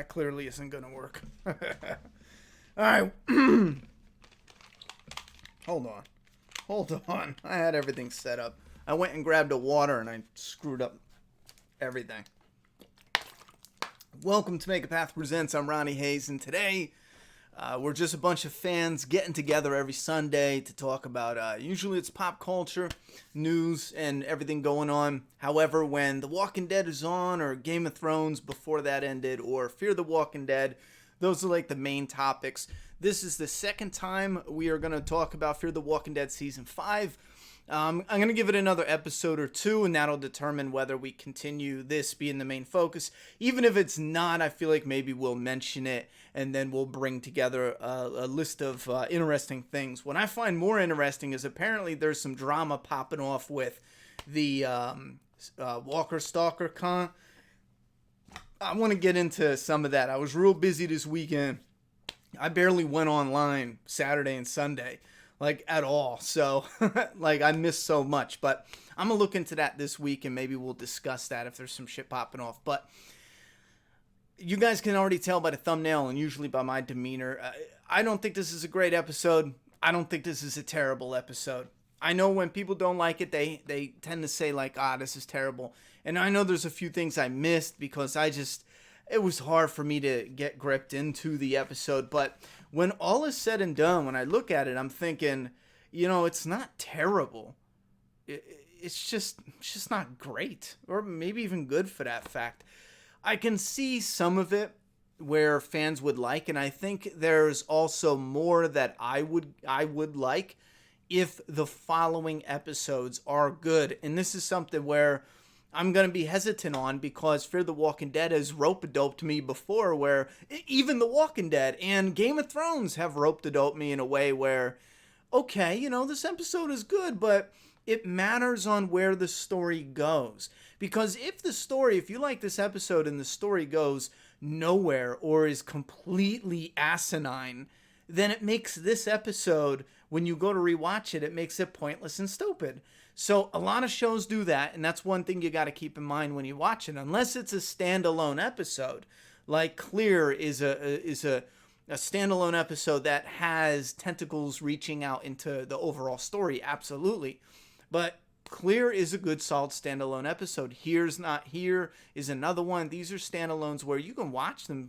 That clearly isn't going to work. All right. Hold on. I had everything set up. I went and grabbed a water and I screwed up everything. Welcome to Make a Path Presents. I'm Ronnie Hayes, and today we're just a bunch of fans getting together every Sunday to talk about, usually it's pop culture, news, and everything going on. However, when The Walking Dead is on, or Game of Thrones before that ended, or Fear the Walking Dead, those are like the main topics. This is the second time we are going to talk about Fear the Walking Dead Season 5. I'm going to give it another episode or two, and that'll determine whether we continue this being the main focus. Even if it's not, I feel like maybe we'll mention it, and then we'll bring together a list of interesting things. What I find more interesting is apparently there's some drama popping off with the Walker Stalker con. I want to get into some of that. I was real busy this weekend. I barely went online Saturday and Sunday. Like, at all. So, like, I missed so much. But I'm going to look into that this week, and maybe we'll discuss that if there's some shit popping off. But you guys can already tell by the thumbnail and usually by my demeanor. I don't think this is a great episode. I don't think this is a terrible episode. I know when people don't like it, they tend to say, like, this is terrible. And I know there's a few things I missed because it was hard for me to get gripped into the episode. But when all is said and done, when I look at it, I'm thinking, it's not terrible. It's just not great, or maybe even good for that fact. I can see some of it where fans would like, and I think there's also more that I would like if the following episodes are good. And this is something where I'm going to be hesitant on, because Fear the Walking Dead has rope-a-doped me before, where even The Walking Dead and Game of Thrones have rope-a-doped me in a way where, okay, this episode is good, but it matters on where the story goes. Because if you like this episode and the story goes nowhere or is completely asinine, then it makes this episode, when you go to rewatch it, it makes it pointless and stupid. So a lot of shows do that, and that's one thing you got to keep in mind when you watch it. Unless it's a standalone episode, like Clear is a standalone episode that has tentacles reaching out into the overall story, absolutely. But Clear is a good, solid standalone episode. Here's Not Here is another one. These are standalones where you can watch them,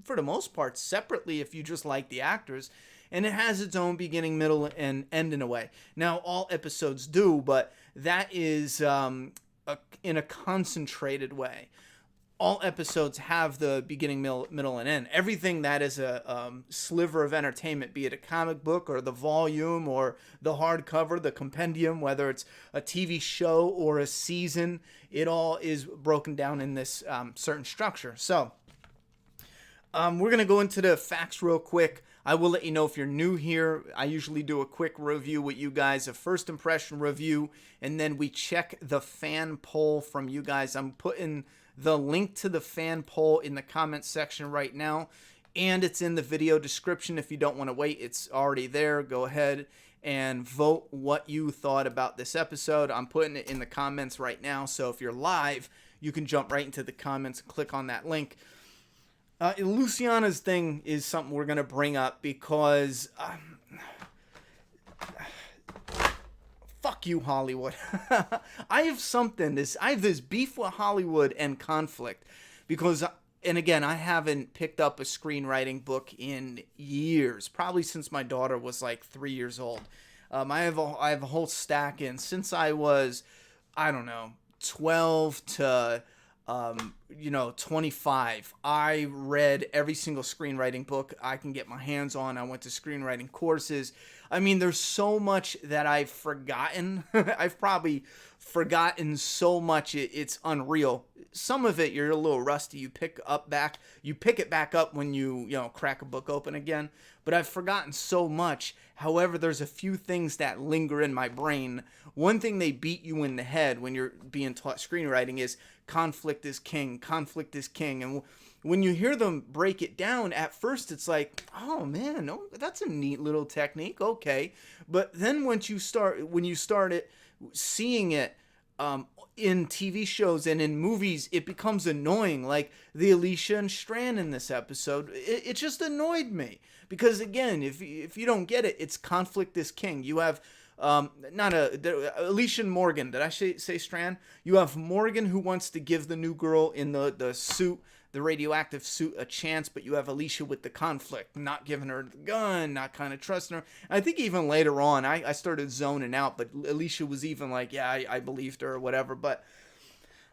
for the most part, separately if you just like the actors. And it has its own beginning, middle, and end in a way. Now, all episodes do, but that is in a concentrated way. All episodes have the beginning, middle, and end. Everything that is a sliver of entertainment, be it a comic book or the volume or the hardcover, the compendium, whether it's a TV show or a season, it all is broken down in this certain structure. So, we're going to go into the facts real quick. I will let you know if you're new here. I usually do a quick review with you guys, a first impression review, and then we check the fan poll from you guys. I'm putting the link to the fan poll in the comments section right now, and it's in the video description. If you don't want to wait, it's already there. Go ahead and vote what you thought about this episode. I'm putting it in the comments right now, so if you're live, you can jump right into the comments and click on that link. Luciana's thing is something we're going to bring up because fuck you, Hollywood. I have this beef with Hollywood and conflict because, and again, I haven't picked up a screenwriting book in years, probably since my daughter was like 3 years old. I have a whole stack in since I was, 12 to 25. I read every single screenwriting book I can get my hands on. I went to screenwriting courses. I mean, there's so much that I've forgotten. I've probably forgotten so much, it's unreal. Some of it you're a little rusty. You pick it back up when you crack a book open again. But I've forgotten so much. However, there's a few things that linger in my brain. One thing they beat you in the head when you're being taught screenwriting is conflict is king. Conflict is king. And when you hear them break it down, at first it's like, oh man, no, that's a neat little technique. Okay. But then when you start seeing it in TV shows and in movies, it becomes annoying. Like the Alicia and Strand in this episode, it just annoyed me because again, if you don't get it, it's conflict is king. You have not Alicia and Morgan. Did I say Strand? You have Morgan who wants to give the new girl in the suit, the radioactive suit, a chance, but you have Alicia with the conflict, not giving her the gun, not kind of trusting her. I think even later on, I started zoning out, but Alicia was even like, yeah, I believed her or whatever. But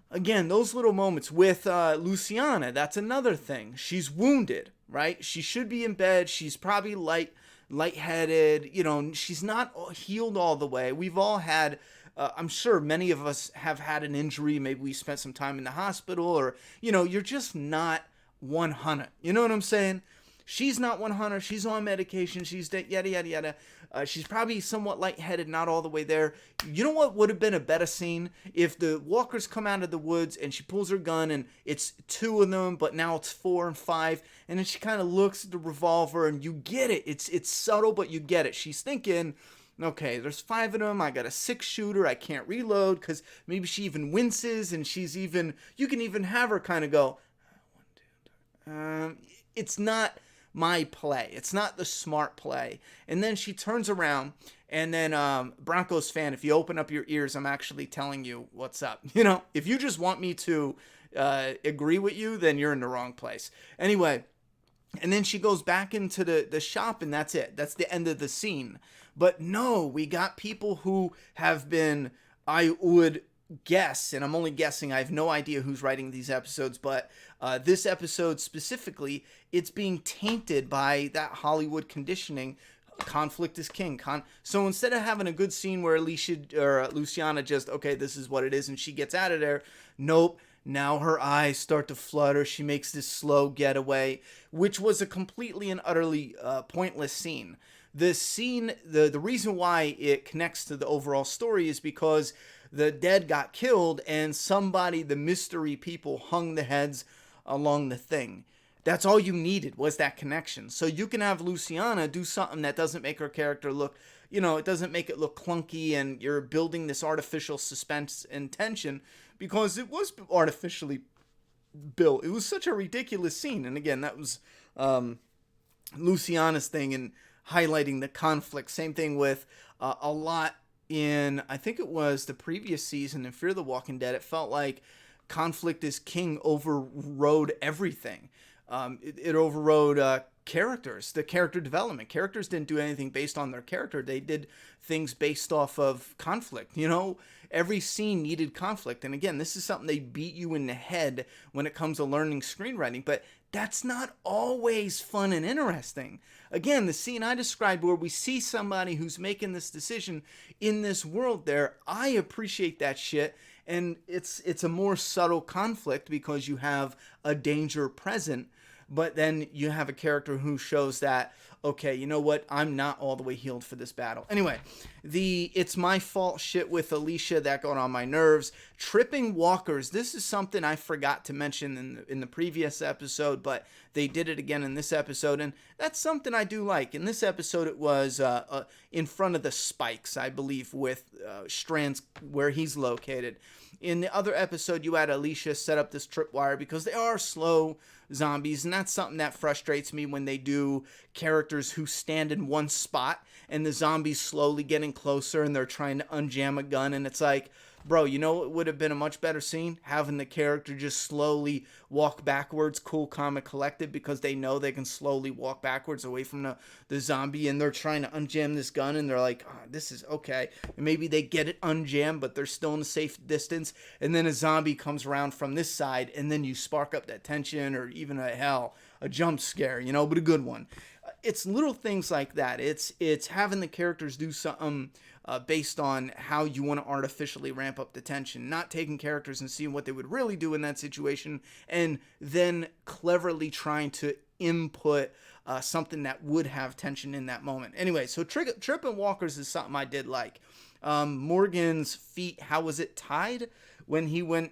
again, those little moments with Luciana, that's another thing. She's wounded, right? She should be in bed. She's probably lightheaded. You know, she's not healed all the way. We've all had, I'm sure many of us have had an injury. Maybe we spent some time in the hospital or, you know, you're just not 100. You know what I'm saying? She's not 100. She's on medication. She's yada, yada, yada. She's probably somewhat lightheaded, not all the way there. You know what would have been a better scene? If the walkers come out of the woods and she pulls her gun and it's 2 of them, but now it's 4 and 5. And then she kind of looks at the revolver and you get it. It's subtle, but you get it. She's thinking, okay, there's 5 of them. I got a 6-shooter. I can't reload because maybe she even winces and you can even have her kind of go, 1, 2, 3. It's not my play. It's not the smart play. And then she turns around and then Broncos fan, if you open up your ears, I'm actually telling you what's up. You know, if you just want me to agree with you, then you're in the wrong place. Anyway, and then she goes back into the shop and that's it. That's the end of the scene. But no, we got people who have been, I would guess, and I'm only guessing, I have no idea who's writing these episodes, but this episode specifically, it's being tainted by that Hollywood conditioning. Conflict is king. So instead of having a good scene where Alicia or Luciana just, okay, this is what it is, and she gets out of there, nope. Now her eyes start to flutter. She makes this slow getaway, which was a completely and utterly pointless scene. The scene, the reason why it connects to the overall story is because the dead got killed and somebody, the mystery people, hung the heads along the thing. That's all you needed was that connection. So you can have Luciana do something that doesn't make her character look, you know, it doesn't make it look clunky and you're building this artificial suspense and tension because it was artificially built. It was such a ridiculous scene. And again, that was Luciana's thing and highlighting the conflict. Same thing with a lot in, I think it was the previous season in Fear the Walking Dead. It felt like conflict is king overrode everything. It overrode characters, the character development. Characters didn't do anything based on their character. They did things based off of conflict. You know, every scene needed conflict. And again, this is something they beat you in the head when it comes to learning screenwriting. But that's not always fun and interesting. Again, the scene I described where we see somebody who's making this decision in this world there, I appreciate that shit. And it's a more subtle conflict because you have a danger present, but then you have a character who shows that, okay, you know what? I'm not all the way healed for this battle. Anyway, it's my fault shit with Alicia that got on my nerves. Tripping walkers. This is something I forgot to mention in the previous episode, but they did it again in this episode, and that's something I do like. In this episode, it was in front of the spikes, I believe, with Strand's where he's located. In the other episode, you had Alicia set up this tripwire because they are slow zombies, and that's something that frustrates me when they do characters who stand in one spot and the zombies slowly getting closer and they're trying to unjam a gun, and it's like, bro, you know it would have been a much better scene? Having the character just slowly walk backwards, cool, calm, and collected, because they know they can slowly walk backwards away from the zombie, and they're trying to unjam this gun, and they're like, oh, this is okay. And maybe they get it unjammed, but they're still in a safe distance, and then a zombie comes around from this side, and then you spark up that tension, or even a jump scare, you know, but a good one. It's little things like that. It's having the characters do something based on how you want to artificially ramp up the tension, not taking characters and seeing what they would really do in that situation, and then cleverly trying to input something that would have tension in that moment. Anyway, so tripping walkers is something I did like. Morgan's feet, how was it tied when he went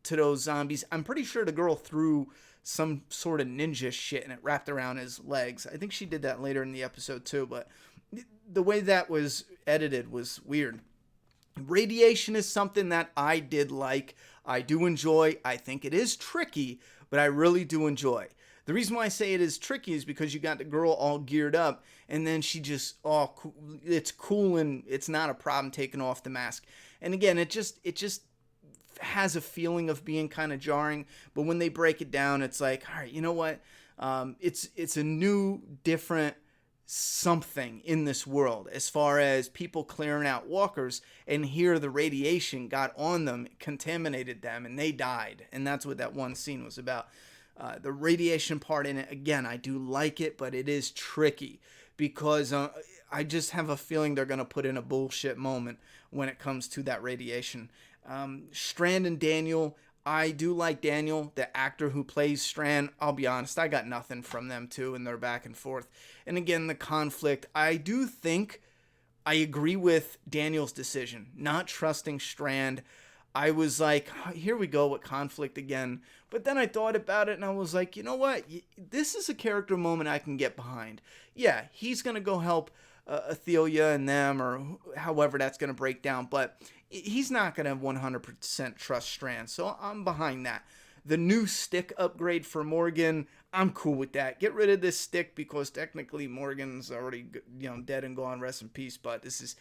to those zombies? I'm pretty sure the girl threw some sort of ninja shit and it wrapped around his legs. I think she did that later in the episode too, but the way that was edited was weird. Radiation is something that I did like. I do enjoy. I think it is tricky, but I really do enjoy. The reason why I say it is tricky is because you got the girl all geared up, and then she just, it's cool and it's not a problem taking off the mask. And again, it just has a feeling of being kind of jarring, but when they break it down, it's like, all right, you know what? It's a new, different something in this world as far as people clearing out walkers, and here the radiation got on them, contaminated them, and they died. And that's what that one scene was about. The radiation part in it, again, I do like it, but it is tricky because I just have a feeling they're going to put in a bullshit moment when it comes to that radiation. Strand and Daniel, I do like Daniel, the actor who plays Strand. I'll be honest, I got nothing from them too, and they're back and forth. And again, the conflict, I do think I agree with Daniel's decision, not trusting Strand. I was like, here we go with conflict again. But then I thought about it and I was like, you know what? This is a character moment I can get behind. Yeah, he's going to go help Athelia and them, or however that's going to break down. But he's not going to 100% trust Strand. So I'm behind that. The new stick upgrade for Morgan, I'm cool with that. Get rid of this stick because technically Morgan's already, dead and gone, rest in peace. But this is,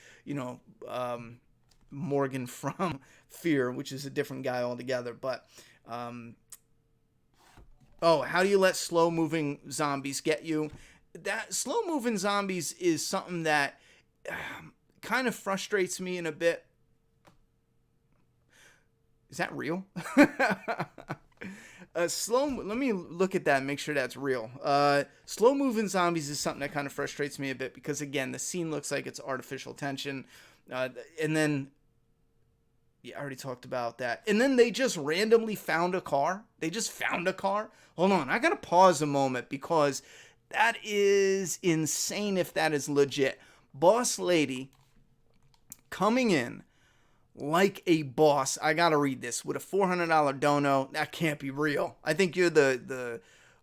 Morgan from Fear, which is a different guy altogether. But, how do you let slow-moving zombies get you? That slow-moving zombies is something that kind of frustrates me in a bit. Is that real? Let me look at that and make sure that's real. Slow-moving zombies is something that kind of frustrates me a bit because, again, the scene looks like it's artificial tension. And then, I already talked about that. And then they just randomly found a car. They just found a car. Hold on, I gotta pause a moment because that is insane if that is legit. Boss lady coming in like a boss. I gotta read this with a $400 dono. That can't be real. I think you're the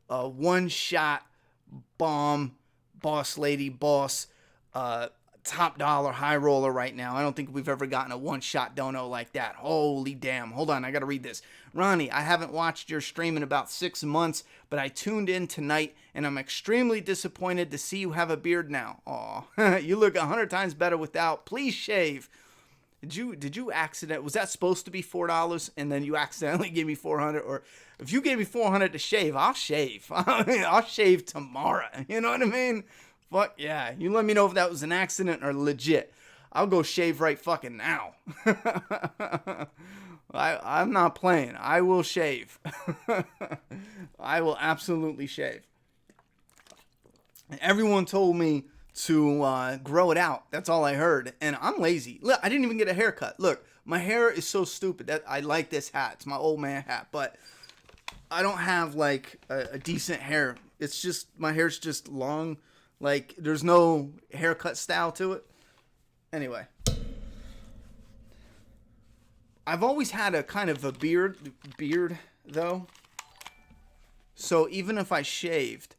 one-shot bomb boss lady boss. Top dollar high roller right now. I don't think we've ever gotten a one-shot dono like that. Holy damn. Hold on, I gotta read this. Ronnie, I haven't watched your stream in about 6 months, but I tuned in tonight, and I'm extremely disappointed to see you have a beard now. Aw, you look 100 times better without. Please shave. Did you accident? Was that supposed to be $4 and then you accidentally gave me $400? Or if you gave me $400 to shave, I'll shave. I'll shave tomorrow. You know what I mean? Fuck yeah. You let me know if that was an accident or legit. I'll go shave right fucking now. I'm not playing. I will shave. I will absolutely shave. Everyone told me to grow it out. That's all I heard. And I'm lazy. Look, I didn't even get a haircut. Look, my hair is so stupid that I like this hat. It's my old man hat. But I don't have like a decent hair. It's just, my hair's just long. Like, there's no haircut style to it. Anyway. I've always had a kind of a beard, though. So even if I shaved,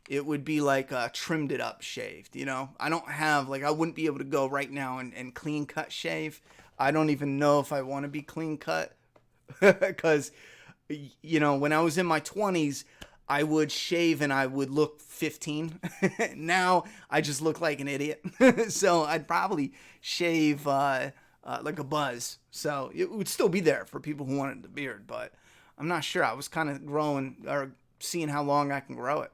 it would be like trimmed it up shaved, I don't have, like, I wouldn't be able to go right now and clean cut shave. I don't even know if I want to be clean cut. Because, when I was in my 20s, I would shave and I would look 15. Now I just look like an idiot. So I'd probably shave like a buzz. So it would still be there for people who wanted the beard, but I'm not sure. I was kind of growing or seeing how long I can grow it.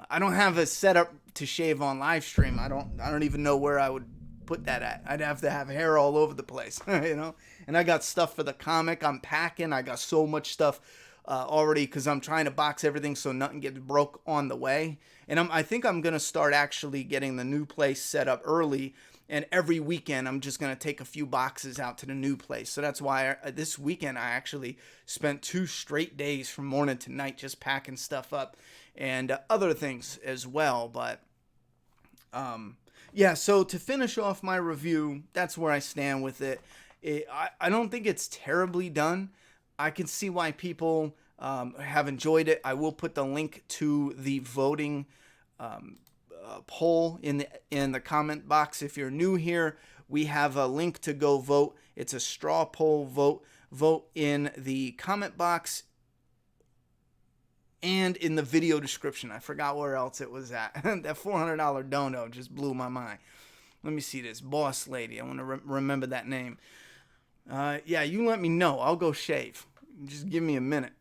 I don't have a setup to shave on live stream. I don't even know where I would put that at. I'd have to have hair all over the place, And I got stuff for the comic. I'm packing. I got so much stuff already because I'm trying to box everything so nothing gets broke on the way. And I think I'm going to start actually getting the new place set up early. And every weekend, I'm just going to take a few boxes out to the new place. So that's why this weekend, I actually spent 2 straight days from morning to night just packing stuff up and other things as well. But, yeah, so to finish off my review, that's where I stand with it. I don't think it's terribly done. I can see why people have enjoyed it. I will put the link to the voting poll in the comment box. If you're new here, We have a link to go vote. It's a straw poll vote. Vote in the comment box and in the video description. I forgot where else it was at. That $400 dono just blew my mind. Let me see this. Boss Lady. I want to remember that name. Yeah, you let me know. I'll go shave. Just give me a minute.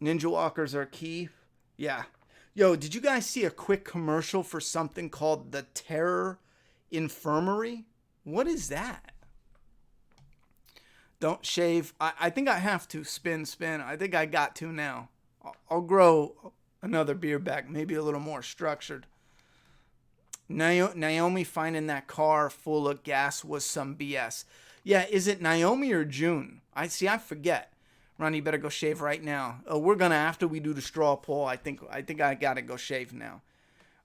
Ninja walkers are key. Yeah. Yo, did you guys see a quick commercial for something called the Terror Infirmary? What is that? Don't shave. I think I have to. Spin. I think I got to now. I'll grow another beard back. Maybe a little more structured. Naomi finding that car full of gas was some BS. Yeah, is it Naomi or June? I forget. Ronnie, you better go shave right now. We're gonna, after we do the straw poll, I think I gotta go shave now.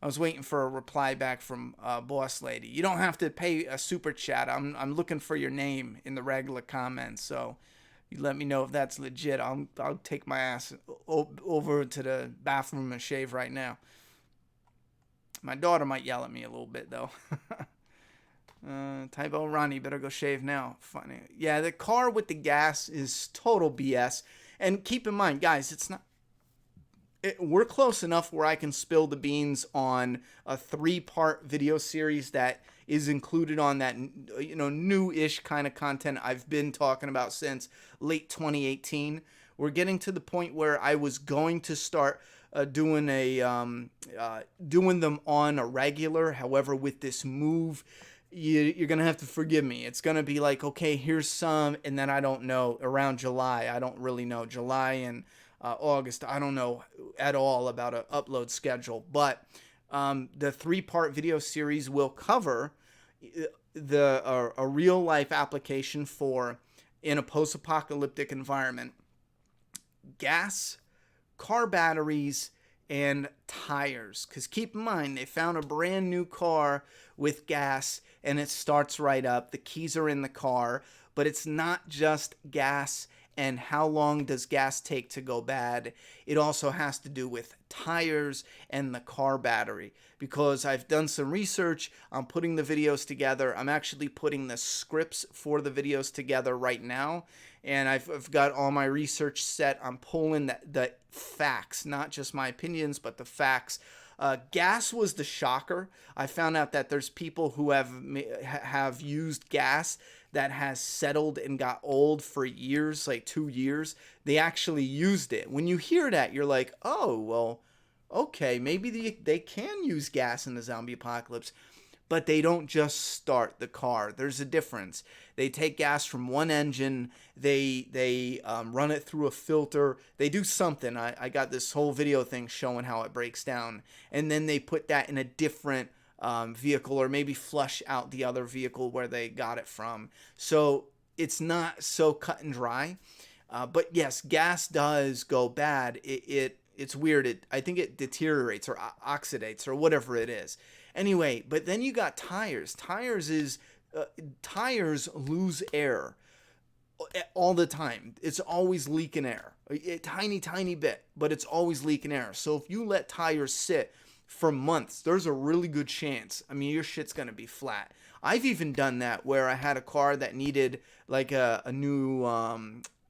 I was waiting for a reply back from Boss Lady. You don't have to pay a super chat. I'm looking for your name in the regular comments, so you let me know if that's legit. I'll take my ass over to the bathroom and shave right now. My daughter might yell at me a little bit though. Typo Ronnie, better go shave now. Funny. Yeah, the car with the gas is total BS. And keep in mind, guys, it's not. We're close enough where I can spill the beans on a 3-part video series that is included on that, new-ish kind of content I've been talking about since late 2018. We're getting to the point where I was going to start doing them on a regular. However, with this move, you're going to have to forgive me. It's going to be like, okay, here's some, and then I don't know, around July, I don't really know. July and August, I don't know at all about an upload schedule. But the 3-part video series will cover a real-life application for, in a post-apocalyptic environment, gas, car batteries, and tires. Because keep in mind, they found a brand new car with gas and it starts right up. The keys are in the car, but it's not just gas and how long does gas take to go bad. It also has to do with tires and the car battery. Because I've done some research, I'm putting the videos together. I'm actually putting the scripts for the videos together right now. And I've got all my research set. I'm pulling the facts, not just my opinions, but the facts. Gas was the shocker. I found out that there's people who have used gas that has settled and got old for years, like 2 years. They actually used it. When you hear that, you're like, oh, well, okay, maybe they can use gas in the zombie apocalypse. But they don't just start the car. There's a difference. They take gas from one engine. They run it through a filter. They do something. I got this whole video thing showing how it breaks down. And then they put that in a different vehicle, or maybe flush out the other vehicle where they got it from. So it's not so cut and dry. But yes, gas does go bad. It's weird. I think it deteriorates or oxidates or whatever it is. Anyway, but then you got tires. Tires lose air all the time. It's always leaking air. A tiny bit, but it's always leaking air. So if you let tires sit for months, there's a really good chance. I mean, your shit's going to be flat. I've even done that where I had a car that needed like a new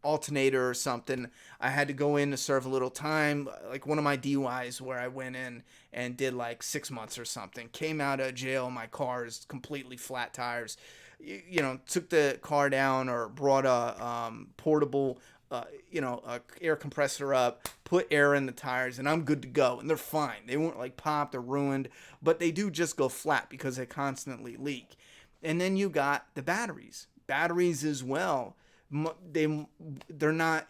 alternator or something. I had to go in to serve a little time, like one of my DUIs where I went in and did like 6 months or something. Came out of jail, my car is completely flat tires. Took the car down or brought a portable, a air compressor up, put air in the tires, and I'm good to go. And they're fine. They weren't like popped or ruined, but they do just go flat because they constantly leak. And then you got the batteries. Batteries as well. They're not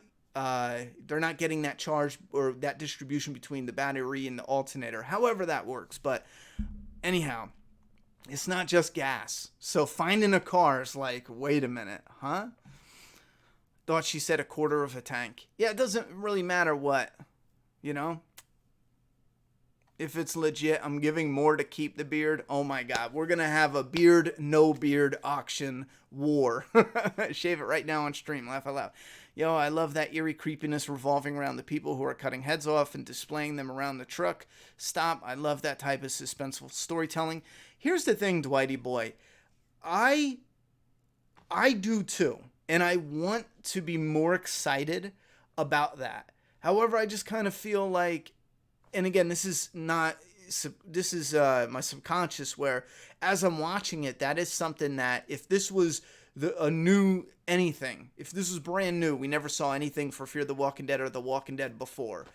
getting that charge or that distribution between the battery and the alternator, however that works. But anyhow, it's not just gas. So finding a car is like, wait a minute, huh? Thought she said a quarter of a tank. Yeah, it doesn't really matter what, If it's legit, I'm giving more to keep the beard. Oh my God, we're going to have a beard, no beard auction war. Shave it right now on stream, laugh out loud. Yo, I love that eerie creepiness revolving around the people who are cutting heads off and displaying them around the truck stop. I love that type of suspenseful storytelling. Here's the thing, Dwighty boy. I do too. And I want to be more excited about that. However, I just kind of feel like, and again, this is my subconscious, where as I'm watching it, that is something that if this was a new anything, if this was brand new, we never saw anything for Fear the Walking Dead or The Walking Dead before,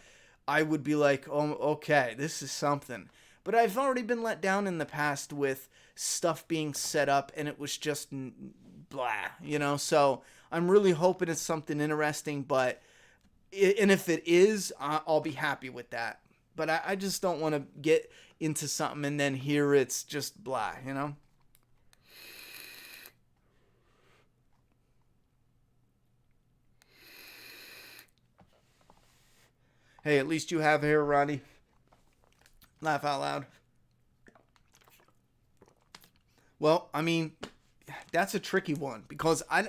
I would be like, oh, okay, this is something. But I've already been let down in the past with stuff being set up and it was just blah, so I'm really hoping it's something interesting, and if it is, I'll be happy with that. But I just don't want to get into something and then hear it's just blah. Hey, at least you have hair, Ronnie. Laugh out loud. Well, I mean, that's a tricky one because I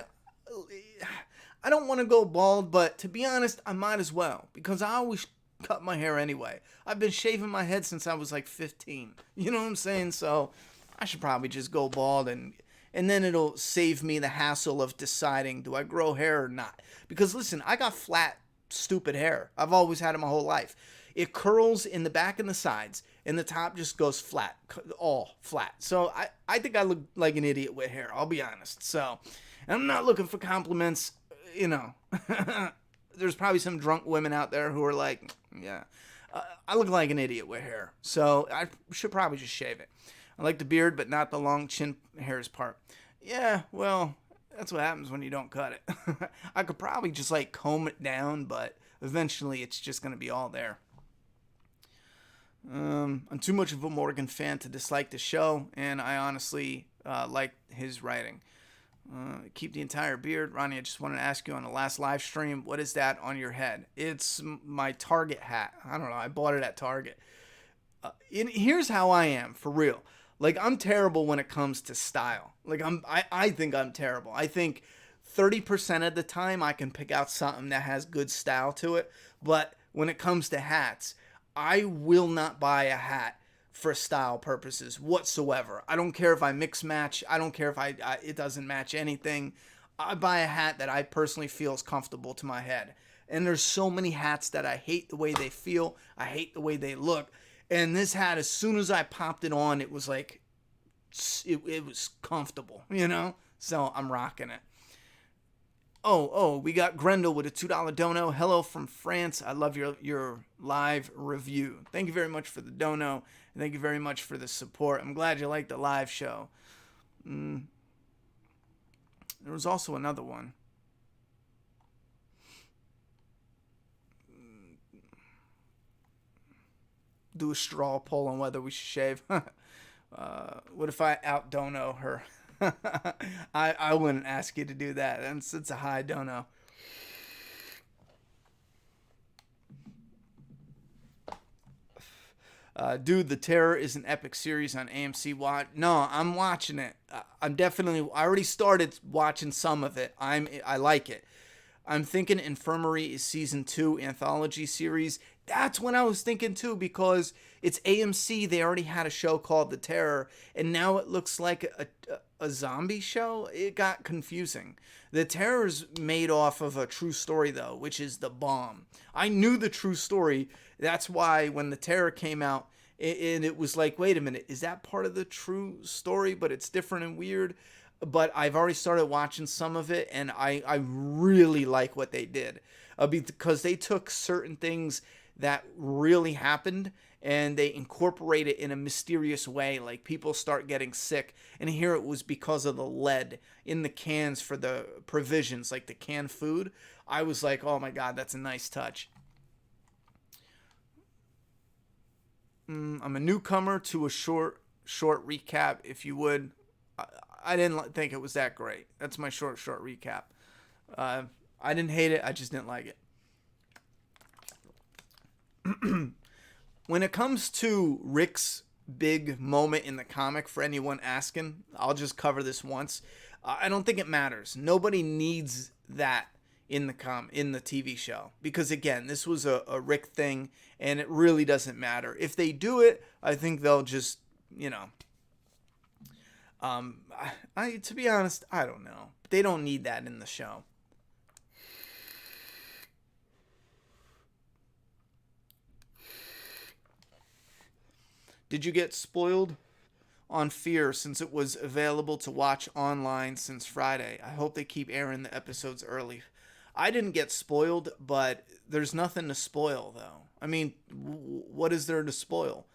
don't want to go bald, but to be honest, I might as well because I always cut my hair anyway. I've been shaving my head since I was like 15. You know what I'm saying? So I should probably just go bald and then it'll save me the hassle of deciding, do I grow hair or not? Because listen, I got flat, stupid hair. I've always had it my whole life. It curls in the back and the sides, and the top just goes flat, all flat. So I think I look like an idiot with hair, I'll be honest. So I'm not looking for compliments, There's probably some drunk women out there who are like, yeah, I look like an idiot with hair. So I should probably just shave it. I like the beard, but not the long chin hairs part. Yeah, well, that's what happens when you don't cut it. I could probably just like comb it down, but eventually it's just going to be all there. I'm too much of a Morgan fan to dislike the show, and I honestly like his writing. Keep the entire beard. Ronnie, I just wanted to ask you on the last live stream, what is that on your head? It's my Target hat. I don't know. I bought it at Target. Here's how I am, for real. Like, I'm terrible when it comes to style. Like, I think I'm terrible. I think 30% of the time I can pick out something that has good style to it. But when it comes to hats, I will not buy a hat for style purposes whatsoever. I don't care if I mix match. I don't care if it doesn't match anything. I buy a hat that I personally feel is comfortable to my head. And there's so many hats that I hate the way they feel. I hate the way they look. And this hat, as soon as I popped it on, it was like, it was comfortable, So I'm rocking it. Oh, we got Grendel with a $2 dono. Hello from France. I love your live review. Thank you very much for the dono. And thank you very much for the support. I'm glad you liked the live show. There was also another one. Do a straw poll on whether we should shave. What if I out dono her? I wouldn't ask you to do that. It's a high dono. Dude, The Terror is an epic series on AMC. No, I'm watching it. I already started watching some of it. I like it. I'm thinking Infirmary is season 2 anthology series. That's what I was thinking too, because it's AMC. They already had a show called The Terror, and now it looks like a zombie show. It got confusing. The Terror's made off of a true story, though, which is The Bomb. I knew the true story. That's why when The Terror came out, and it was like, wait a minute, is that part of the true story, but it's different and weird? But I've already started watching some of it, and I really like what they did. Because they took certain things that really happened and they incorporate it in a mysterious way. Like, people start getting sick, and here it was because of the lead in the cans for the provisions, like the canned food. I was like, oh my God, that's a nice touch. I'm a newcomer to a short recap, if you would. I didn't think it was that great. That's my short recap. I didn't hate it. I just didn't like it. When it comes to Rick's big moment in the comic, for anyone asking, I'll just cover this once. I don't think it matters. Nobody needs that in the TV show, because again, this was a Rick thing, and it really doesn't matter if they do it. I think they'll just, you know, I to be honest, I don't know. They don't need that in the show. Did you get spoiled on Fear since it was available to watch online since Friday? I hope they keep airing the episodes early. I didn't get spoiled, but there's nothing to spoil, though. I mean, what is there to spoil?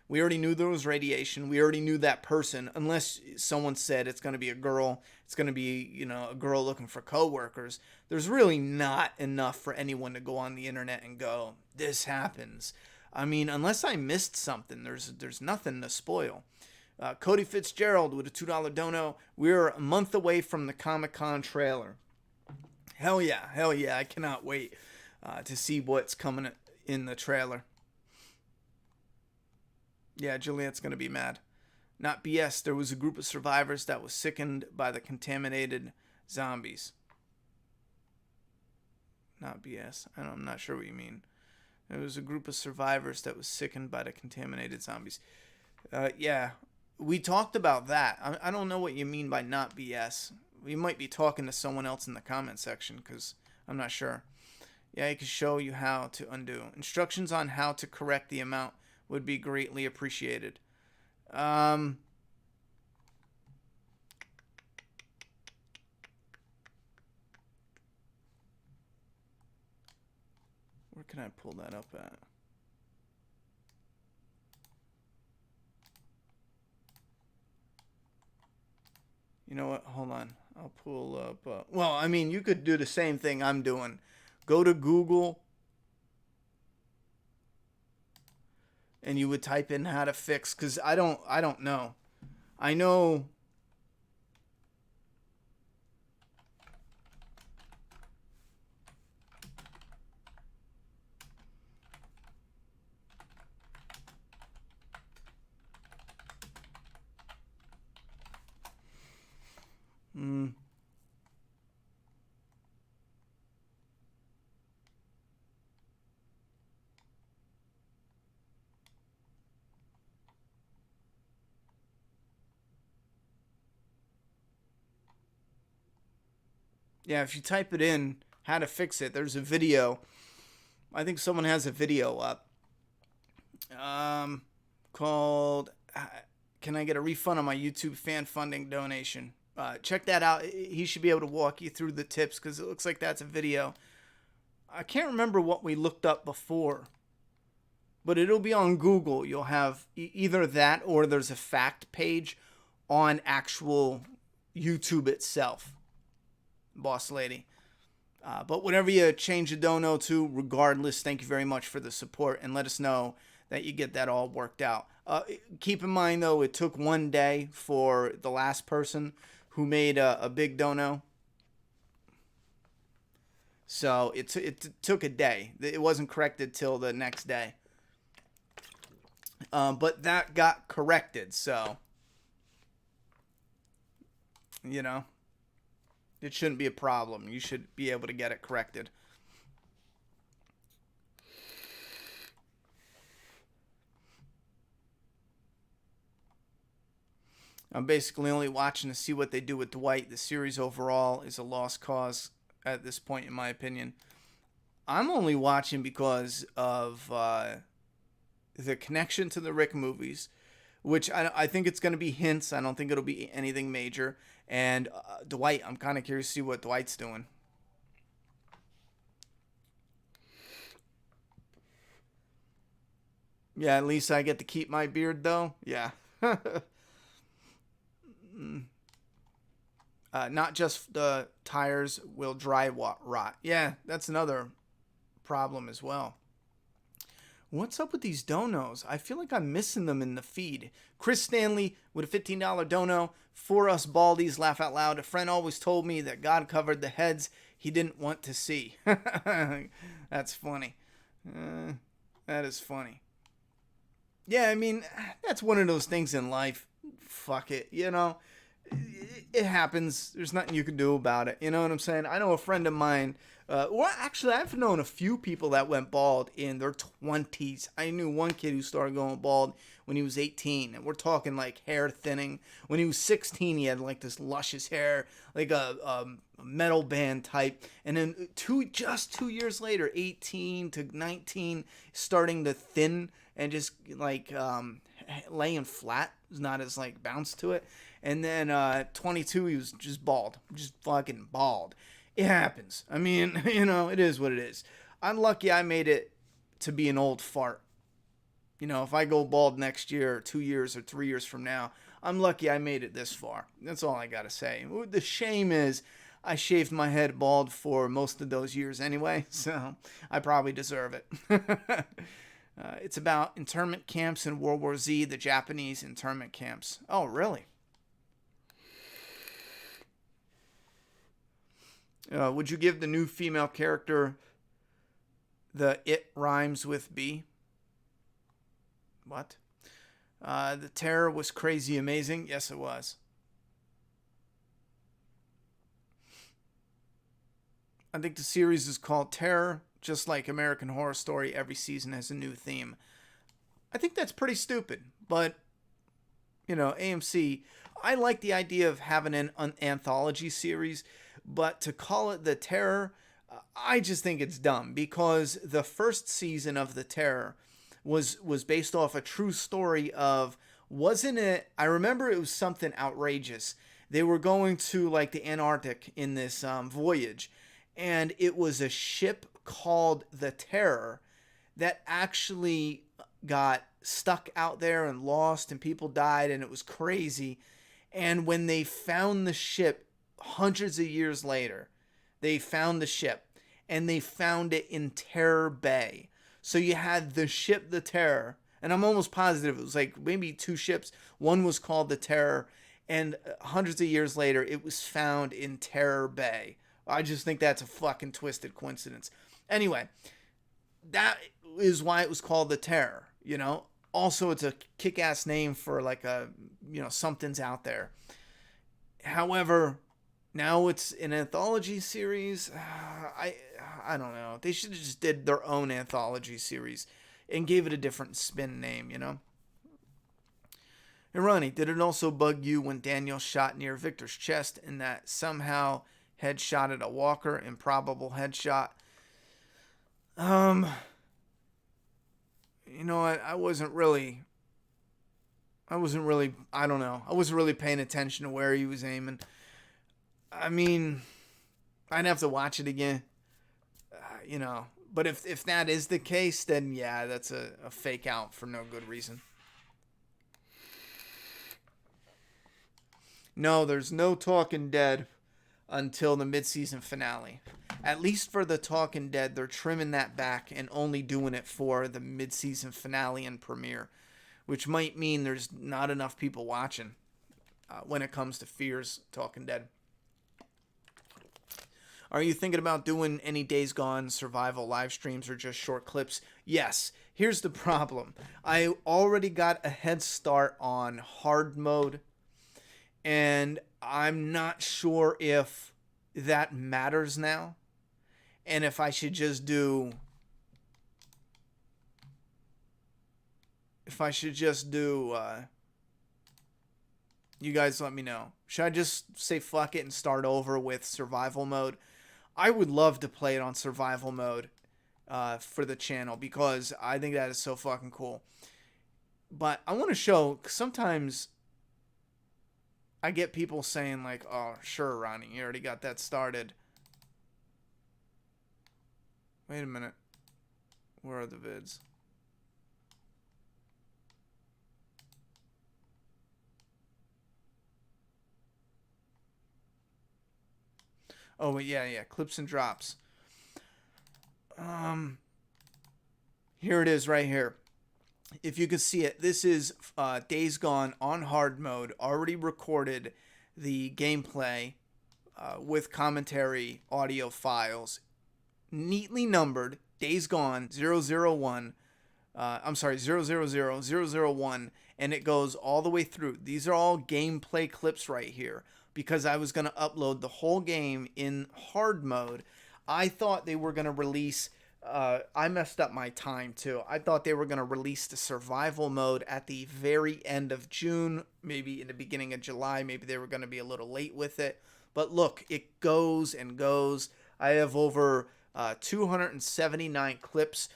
We already knew there was radiation. We already knew that person, unless someone said it's going to be a girl. It's going to be, you know, a girl looking for coworkers. There's really not enough for anyone to go on the internet and go, this happens. I mean, unless I missed something, there's nothing to spoil. Cody Fitzgerald with a $2 dono. We're a month away from the Comic-Con trailer. Hell yeah. I cannot wait to see what's coming in the trailer. Yeah, Juliet's going to be mad. Not BS. There was a group of survivors that was sickened by the contaminated zombies. Not BS. I'm not sure what you mean. There was a group of survivors that was sickened by the contaminated zombies. Yeah, we talked about that. I don't know what you mean by not BS. We might be talking to someone else in the comment section, because I'm not sure. Yeah, it can show you how to undo. Instructions on how to correct the amount would be greatly appreciated. Where can I pull that up at? You know what? Hold on. I'll pull up. Well, I mean, you could do the same thing I'm doing. Go to Google, and you would type in how to fix, because I don't know. I know. Yeah, if you type it in, how to fix it, there's a video. I think someone has a video up. Called "Can I get a refund on my YouTube fan funding donation?" Check that out. He should be able to walk you through the tips, because it looks like that's a video. I can't remember what we looked up before, but it'll be on Google. You'll have either that, or there's a fact page on actual YouTube itself, boss lady. But whatever you change the dono to, regardless, thank you very much for the support, and let us know that you get that all worked out. Keep in mind, though, it took 1 day for the last person who made a big dono. So it took a day. It wasn't corrected till the next day. But that got corrected, so, you know, it shouldn't be a problem. You should be able to get it corrected. I'm basically only watching to see what they do with Dwight. The series overall is a lost cause at this point, in my opinion. I'm only watching because of the connection to the Rick movies, which I think it's going to be hints. I don't think it'll be anything major. And Dwight, I'm kind of curious to see what Dwight's doing. Yeah, at least I get to keep my beard, though. Yeah. Not just the tires will dry rot. Yeah, that's another problem as well. What's up with these donos? I feel like I'm missing them in the feed. Chris Stanley with a $15 dono. For us baldies, laugh out loud. A friend always told me that God covered the heads he didn't want to see. That's funny. That is funny. Yeah, I mean, that's one of those things in life. Fuck it, you know. it happens. There's nothing you can do about it. You know what I'm saying? I know a friend of mine. Well, actually, I've known a few people that went bald in their 20s. I knew one kid who started going bald when he was 18, and we're talking like hair thinning. When he was 16, he had like this luscious hair, like a metal band type. And then just 2 years later, 18 to 19, starting to thin and just like laying flat. There's not as like bounce to it. And then 22, he was just bald, just fucking bald. It happens. I mean, it is what it is. I'm lucky I made it to be an old fart. If I go bald next year, or 2 years, or 3 years from now, I'm lucky I made it this far. That's all I gotta say. The shame is I shaved my head bald for most of those years anyway, so I probably deserve it. It's about internment camps in World War Z, the Japanese internment camps. Oh, really? Would you give the new female character the it rhymes with B? What? The Terror was crazy amazing. Yes, it was. I think the series is called Terror, just like American Horror Story. Every season has a new theme. I think that's pretty stupid, but AMC. I like the idea of having an anthology series, but to call it The Terror, I just think it's dumb because the first season of The Terror was based off a true story of, wasn't it? I remember it was something outrageous. They were going to like the Antarctic in this voyage, and it was a ship called The Terror that actually got stuck out there and lost, and people died, and it was crazy. And when they found the ship hundreds of years later, they found the ship, and they found it in Terror Bay. So you had the ship The Terror, and I'm almost positive it was like maybe two ships. One was called The Terror, and hundreds of years later, it was found in Terror Bay. I just think that's a fucking twisted coincidence. Anyway, that is why it was called The Terror, Also, it's a kick-ass name for like a, something's out there. However, now it's an anthology series. I don't know. They should have just did their own anthology series and gave it a different spin name, Hey, Ronnie, did it also bug you when Daniel shot near Victor's chest and that somehow headshotted a walker? Improbable headshot. You know what? I wasn't really, I don't know. I wasn't really paying attention to where he was aiming. I mean, I'd have to watch it again, But if that is the case, then yeah, that's a fake out for no good reason. No, there's no Talking Dead until the mid-season finale. At least for the Talking Dead, they're trimming that back and only doing it for the mid-season finale and premiere, which might mean there's not enough people watching when it comes to Fear's Talking Dead. Are you thinking about doing any Days Gone survival live streams or just short clips? Yes. Here's the problem. I already got a head start on hard mode, and I'm not sure if that matters now, and if I should just do you guys let me know. Should I just say fuck it and start over with survival mode? I would love to play it on survival mode for the channel because I think that is so fucking cool. But I want to show, sometimes I get people saying like, oh, sure, Ronnie, you already got that started. Wait a minute. Where are the vids? Oh, wait, yeah, clips and drops. Here it is right here. If you can see it, this is Days Gone on hard mode. Already recorded the gameplay with commentary audio files. Neatly numbered. Days Gone 001. I'm sorry, 000 and it goes all the way through. These are all gameplay clips right here because I was going to upload the whole game in hard mode. I thought they were going to release. I messed up my time too. I thought they were going to release the survival mode at the very end of June, maybe in the beginning of July. Maybe they were going to be a little late with it. But look, it goes and goes. I have over 279 clips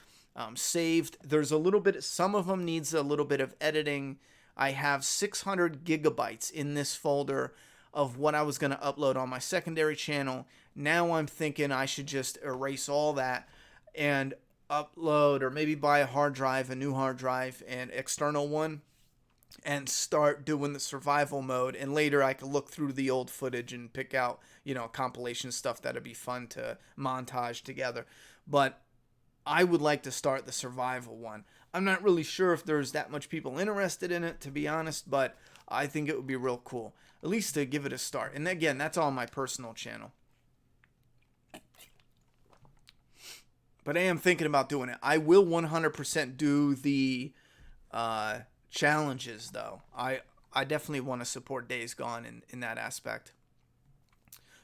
saved. There's a little bit, some of them needs a little bit of editing. I have 600 gigabytes in this folder of what I was going to upload on my secondary channel. Now I'm thinking I should just erase all that and upload, or maybe buy a hard drive, a new hard drive, an external one, and start doing the survival mode. And later I could look through the old footage and pick out, compilation stuff that'd be fun to montage together. But I would like to start the survival one. I'm not really sure if there's that much people interested in it, to be honest, but I think it would be real cool, at least to give it a start. And again, that's on my personal channel. But I am thinking about doing it. I will 100% do the challenges, though. I definitely want to support Days Gone in that aspect.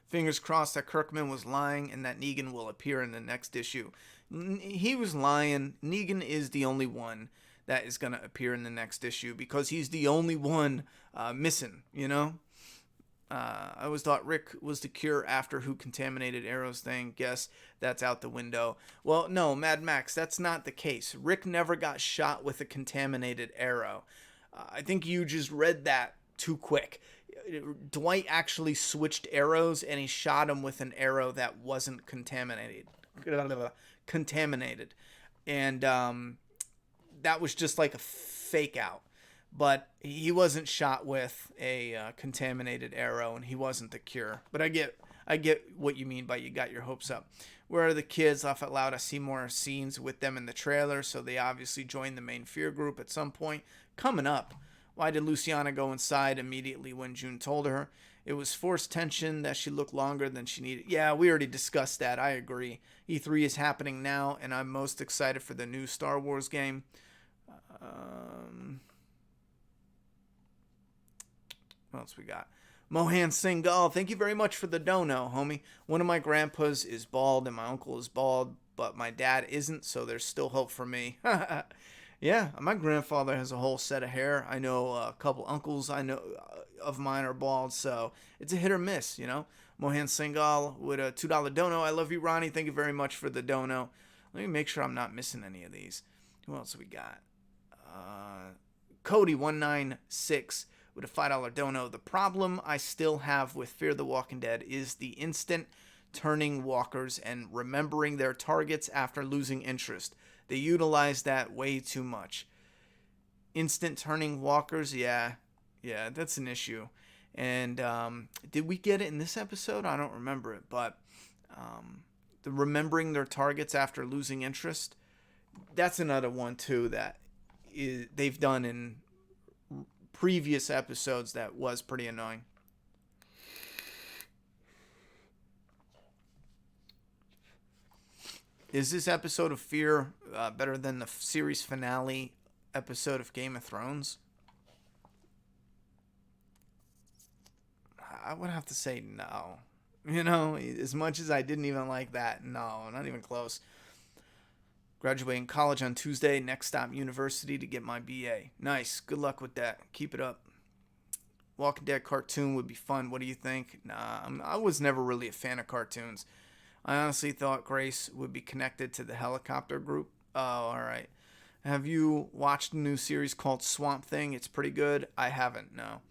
Fingers crossed that Kirkman was lying and that Negan will appear in the next issue. He was lying. Negan is the only one that is going to appear in the next issue because he's the only one missing, I always thought Rick was the cure after who contaminated Arrow's thing. Guess that's out the window. Well, no, Mad Max, that's not the case. Rick never got shot with a contaminated arrow. I think you just read that too quick. Dwight actually switched arrows and he shot him with an arrow that wasn't contaminated. And that was just like a fake out. But he wasn't shot with a contaminated arrow, and he wasn't the cure. But I get what you mean by you got your hopes up. Where are the kids? Laugh out loud. I see more scenes with them in the trailer, so they obviously joined the main fear group at some point. Coming up. Why did Luciana go inside immediately when June told her? It was forced tension that she looked longer than she needed. Yeah, we already discussed that. I agree. E3 is happening now, and I'm most excited for the new Star Wars game. What else we got? Mohan Singhal, thank you very much for the dono, homie. One of my grandpas is bald and my uncle is bald, but my dad isn't, so there's still hope for me. Yeah, my grandfather has a whole set of hair. I know a couple uncles I know of mine are bald, so it's a hit or miss, Mohan Singhal with a $2 dono. I love you, Ronnie. Thank you very much for the dono. Let me make sure I'm not missing any of these. Who else we got? Cody196 with a $5 dono. The problem I still have with Fear the Walking Dead is the instant turning walkers and remembering their targets after losing interest. They utilize that way too much. Instant turning walkers, yeah, that's an issue. And did we get it in this episode? I don't remember it, but the remembering their targets after losing interest, that's another one too that they've done in previous episodes that was pretty annoying. Is this episode of Fear better than the series finale episode of Game of Thrones? I would have to say no. As much as I didn't even like that, no, not even close. Graduating college on Tuesday, next stop university to get my BA. Nice, good luck with that. Keep it up. Walking Dead cartoon would be fun. What do you think? Nah, I was never really a fan of cartoons. I honestly thought Grace would be connected to the helicopter group. Oh, alright. Have you watched a new series called Swamp Thing? It's pretty good. I haven't, no.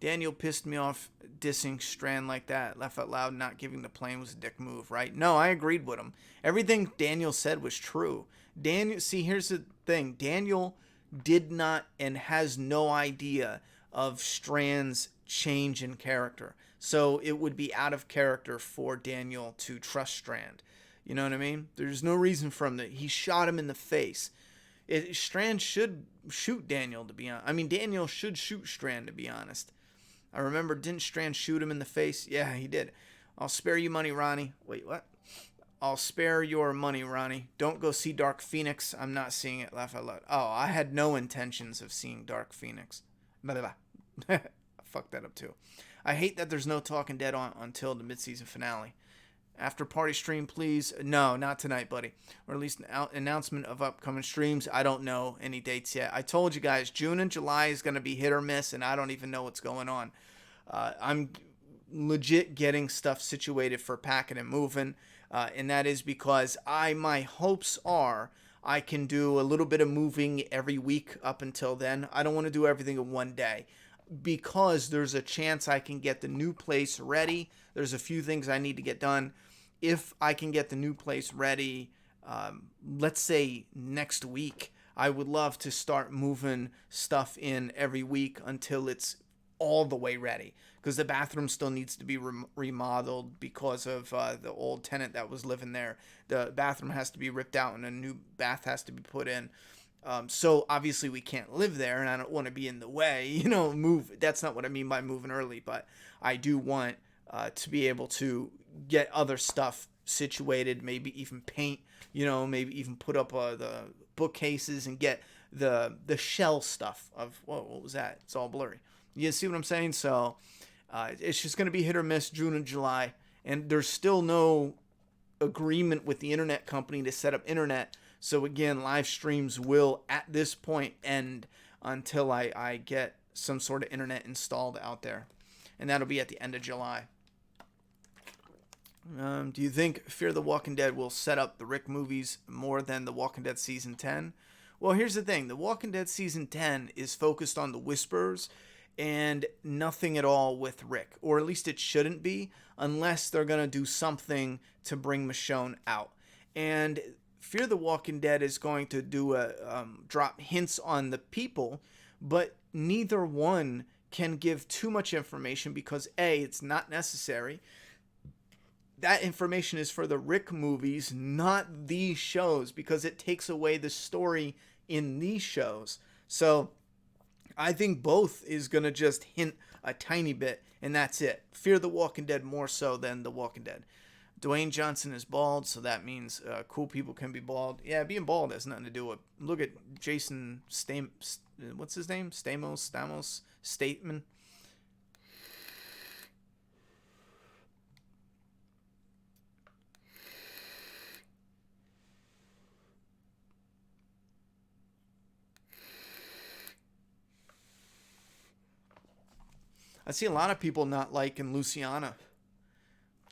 Daniel pissed me off dissing Strand like that. Laugh out loud, not giving the plane was a dick move, right? No, I agreed with him. Everything Daniel said was true. See, here's the thing. Daniel did not and has no idea of Strand's change in character. So it would be out of character for Daniel to trust Strand. You know what I mean? There's no reason for him he shot him in the face. Strand should shoot Daniel, to be honest. I mean, Daniel should shoot Strand, to be honest. I remember, didn't Strand shoot him in the face? Yeah, he did. I'll spare you money, Ronnie. Wait, what? I'll spare your money, Ronnie. Don't go see Dark Phoenix. I'm not seeing it. Laugh out loud. Oh, I had no intentions of seeing Dark Phoenix. Blah, blah, blah. I fucked that up too. I hate that there's no Talking Dead on until the mid-season finale. After party stream, please. No, not tonight, buddy. Or at least an announcement of upcoming streams. I don't know any dates yet. I told you guys, June and July is going to be hit or miss, and I don't even know what's going on. I'm legit getting stuff situated for packing and moving, and that is because my hopes are I can do a little bit of moving every week up until then. I don't want to do everything in one day because there's a chance I can get the new place ready. There's a few things I need to get done. If I can get the new place ready, let's say next week, I would love to start moving stuff in every week until it's all the way ready. Because the bathroom still needs to be remodeled because of the old tenant that was living there. The bathroom has to be ripped out and a new bath has to be put in. So obviously we can't live there, and I don't want to be in the way, move. That's not what I mean by moving early, but I do want to be able to get other stuff situated, maybe even paint, maybe even put up the bookcases and get the shell stuff of, whoa, what was that? It's all blurry. You see what I'm saying? So it's just going to be hit or miss June and July, and there's still no agreement with the internet company to set up internet. So again, live streams will at this point end until I get some sort of internet installed out there, and that'll be at the end of July. Do you think Fear the Walking Dead will set up the Rick movies more than The Walking Dead Season 10? Well, here's the thing. The Walking Dead Season 10 is focused on the Whisperers and nothing at all with Rick. Or at least it shouldn't be, unless they're going to do something to bring Michonne out. And Fear the Walking Dead is going to do drop hints on the people, but neither one can give too much information because A, it's not necessary. That information is for the Rick movies, not these shows, because it takes away the story in these shows. So I think both is going to just hint a tiny bit, and that's it. Fear the Walking Dead more so than The Walking Dead. Dwayne Johnson is bald, so that means cool people can be bald. Yeah, being bald has nothing to do with... Look at Jason what's his name? Statham? I see a lot of people not liking Luciana.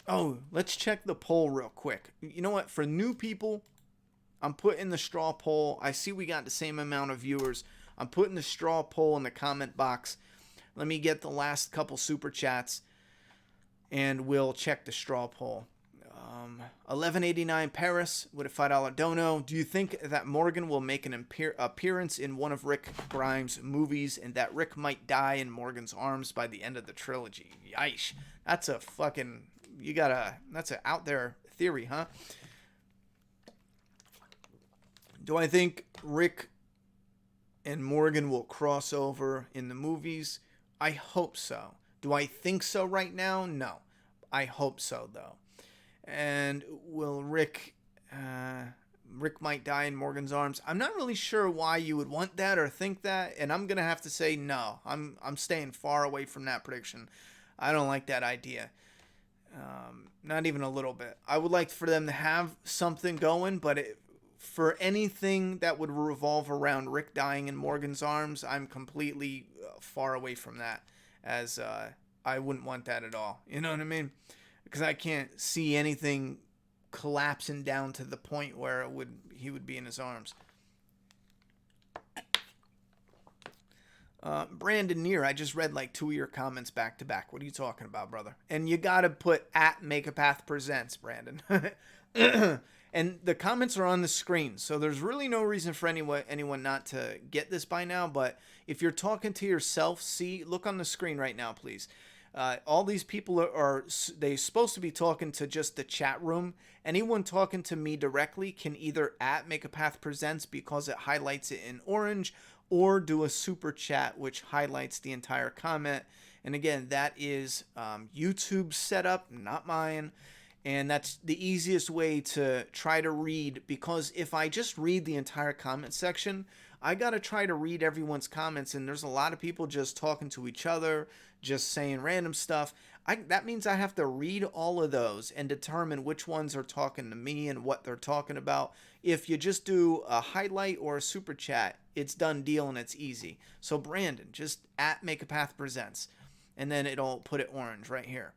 Oh, let's check the poll real quick. You know what? For new people, I'm putting the straw poll. I see we got the same amount of viewers. I'm putting the straw poll in the comment box. Let me get the last couple super chats, and we'll check the straw poll. 1189 Paris with a $5 dono. Do you think that Morgan will make an appearance in one of Rick Grimes' movies and that Rick might die in Morgan's arms by the end of the trilogy? Yeesh. That's a fucking... That's an out there theory, huh? Do I think Rick and Morgan will cross over in the movies? I hope so. Do I think so right now? No. I hope so, though. And will Rick might die in Morgan's arms? I'm not really sure why you would want that or think that, and I'm gonna have to say no. I'm staying far away from that prediction. I don't like that idea. Not even a little bit. I would like for them to have something going, but for anything that would revolve around Rick dying in Morgan's arms, I'm completely far away from that, as I wouldn't want that at all. You know what I mean? Because I can't see anything collapsing down to the point where he would be in his arms. Brandon Neer, I just read like 2 of your comments back to back. What are you talking about, brother? And you got to put at Make a Path Presents, Brandon. And the comments are on the screen, so there's really no reason for anyone not to get this by now. But if you're talking to yourself, look on the screen right now, please. All these people are they supposed to be talking to just the chat room. Anyone talking to me directly can either at Make a Path Presents because it highlights it in orange, or do a super chat which highlights the entire comment. And again, that is YouTube's setup, not mine. And that's the easiest way to try to read, because if I just read the entire comment section, I got to try to read everyone's comments, and there's a lot of people just talking to each other, just saying random stuff. That means I have to read all of those and determine which ones are talking to me and what they're talking about. If you just do a highlight or a super chat, it's done deal and it's easy. So Brandon, just at Make a Path Presents, and then it'll put it orange right here.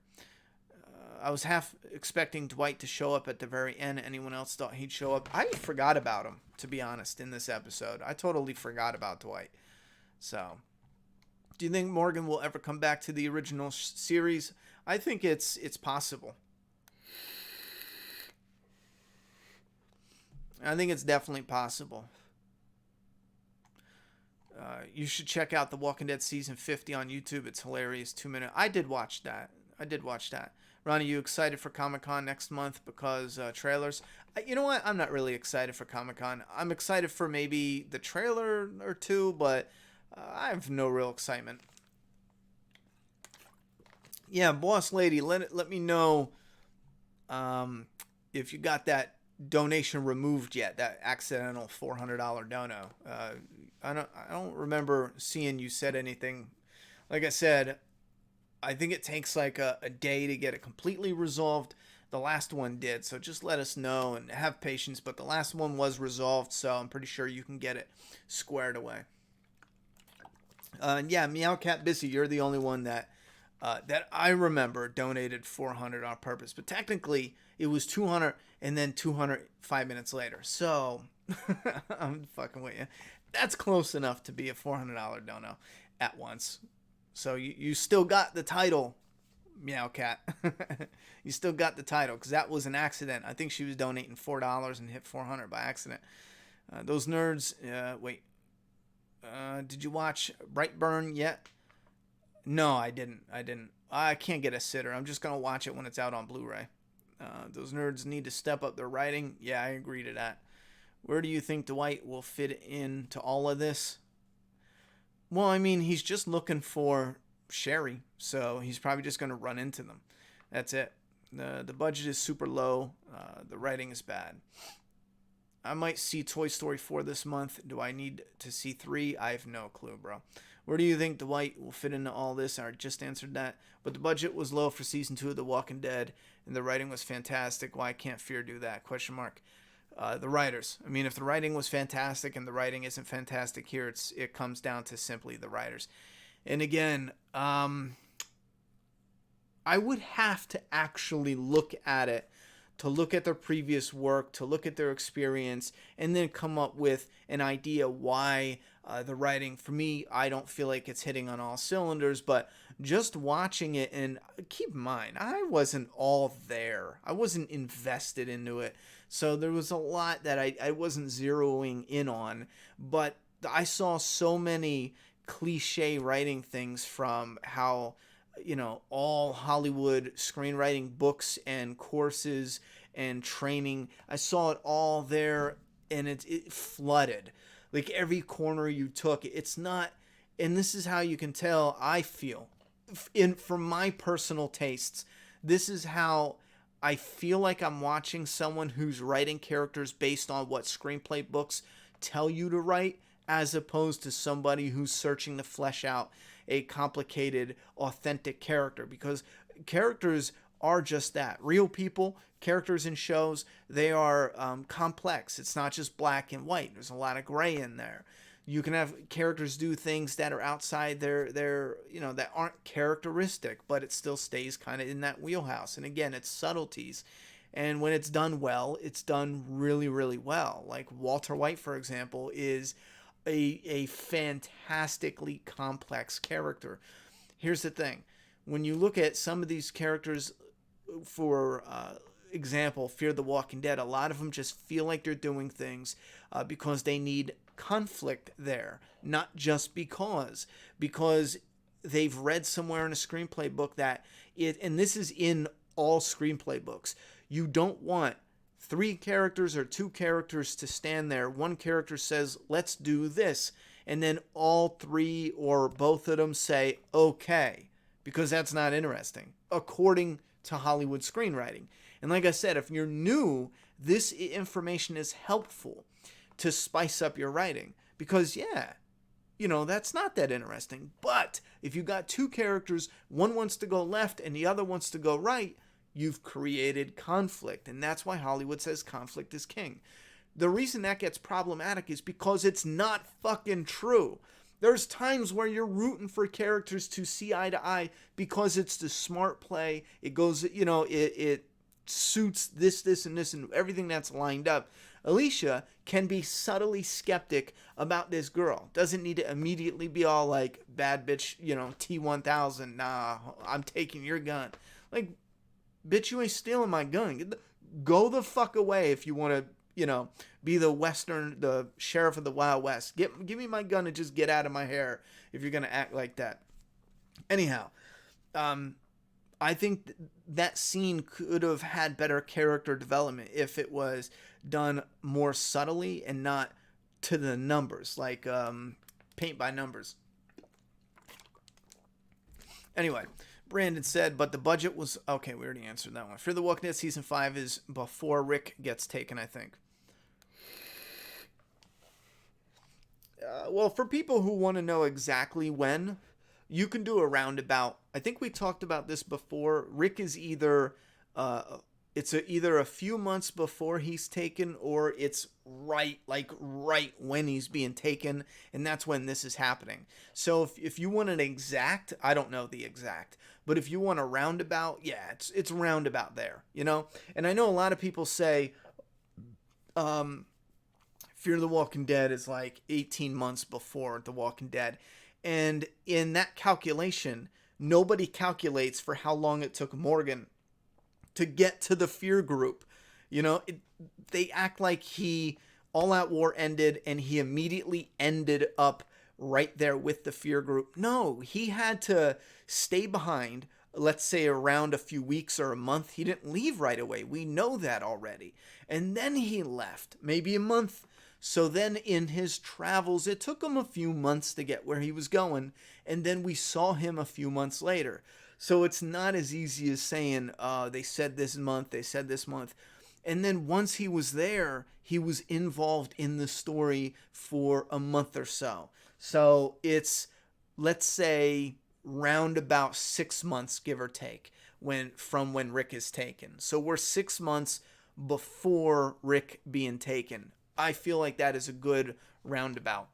I was half expecting Dwight to show up at the very end. Anyone else thought he'd show up? I forgot about him, to be honest, in this episode. I totally forgot about Dwight. So, do you think Morgan will ever come back to the original series? I think it's possible. I think it's definitely possible. You should check out The Walking Dead Season 50 on YouTube. It's hilarious. 2 minutes. I did watch that. Ronnie, you excited for Comic-Con next month because trailers? You know what? I'm not really excited for Comic-Con. I'm excited for maybe the trailer or two, but I have no real excitement. Yeah, Boss Lady, let me know if you got that donation removed yet, that accidental $400 dono. I don't remember seeing you said anything. Like I said, I think it takes like a day to get it completely resolved. The last one did, so just let us know and have patience. But the last one was resolved, so I'm pretty sure you can get it squared away. Yeah, Meow Cat Busy, you're the only one that I remember donated $400 on purpose. But technically, it was $200 and then $200 5 minutes later. So I'm fucking with you. That's close enough to be a $400 dono at once. So you still got the title, Meow Cat. You still got the title, because that was an accident. I think she was donating $4 and hit $400 by accident. Those nerds, wait. Did you watch Brightburn yet? No, I didn't. I can't get a sitter. I'm just going to watch it when it's out on Blu-ray. Those nerds need to step up their writing. Yeah, I agree to that. Where do you think Dwight will fit into all of this? Well, I mean, he's just looking for Sherry, so he's probably just going to run into them. That's it. The budget is super low. The writing is bad. I might see Toy Story 4 this month. Do I need to see 3? I have no clue, bro. Where do you think Dwight will fit into all this? I just answered that. But the budget was low for season 2 of The Walking Dead, and the writing was fantastic. Why can't Fear do that? Question mark. The writers. I mean, if the writing was fantastic and the writing isn't fantastic here, it comes down to simply the writers. And again, I would have to actually look at it, to look at their previous work, to look at their experience, and then come up with an idea why the writing, for me, I don't feel like it's hitting on all cylinders. But just watching it, and keep in mind, I wasn't all there. I wasn't invested into it. So there was a lot that I wasn't zeroing in on. But I saw so many cliche writing things, from how, all Hollywood screenwriting books and courses and training. I saw it all there, and it flooded. Like every corner you took, it's not, and this is how you can tell, I feel, from my personal tastes, this is how I feel like I'm watching someone who's writing characters based on what screenplay books tell you to write, as opposed to somebody who's searching to flesh out a complicated, authentic character. Because characters are just that. Real people, characters in shows, they are complex. It's not just black and white. There's a lot of gray in there. You can have characters do things that are outside their that aren't characteristic, but it still stays kind of in that wheelhouse. And again, it's subtleties. And when it's done well, it's done really, really well. Like Walter White, for example, is a fantastically complex character. Here's the thing. When you look at some of these characters, for example, Fear the Walking Dead, a lot of them just feel like they're doing things because they need conflict there, not just because they've read somewhere in a screenplay book that and this is in all screenplay books, you don't want 3 characters or 2 characters to stand there. One character says, let's do this, and then all 3 or both of them say, okay, because that's not interesting, according to Hollywood screenwriting. And like I said, if you're new, this information is helpful to spice up your writing. Because, yeah, that's not that interesting. But if you got two characters, one wants to go left and the other wants to go right, you've created conflict. And that's why Hollywood says conflict is king. The reason that gets problematic is because it's not fucking true. There's times where you're rooting for characters to see eye to eye because it's the smart play. It goes, it suits this, and this, and everything that's lined up. Alicia can be subtly skeptic about this girl. Doesn't need to immediately be all like, bad bitch, T-1000. Nah, I'm taking your gun. Like, bitch, you ain't stealing my gun. Go the fuck away if you want to, be the sheriff of the Wild West. Give me my gun and just get out of my hair if you're going to act like that. Anyhow, I think that scene could have had better character development if it was done more subtly and not to the numbers, like paint by numbers. Anyway, Brandon said, but the budget was... Okay, we already answered that one. Fear the Walking Dead Season 5 is before Rick gets taken, I think. Well, for people who want to know exactly when, you can do a roundabout. I think we talked about this before. Rick is either... either a few months before he's taken, or it's right when he's being taken, and that's when this is happening. So if you want an exact, I don't know the exact, but if you want a roundabout, yeah, it's roundabout there, And I know a lot of people say, Fear the Walking Dead is like 18 months before The Walking Dead, and in that calculation, nobody calculates for how long it took Morgan to get to the Fear group. They act like All Out War ended and he immediately ended up right there with the Fear group. No, he had to stay behind, let's say around a few weeks or a month. He didn't leave right away. We know that already. And then he left, maybe a month. So then in his travels, it took him a few months to get where he was going. And then we saw him a few months later. So it's not as easy as saying, they said this month, they said this month. And then once he was there, he was involved in the story for a month or so. So it's, let's say, round about 6 months, give or take, from when Rick is taken. So we're 6 months before Rick being taken. I feel like that is a good roundabout.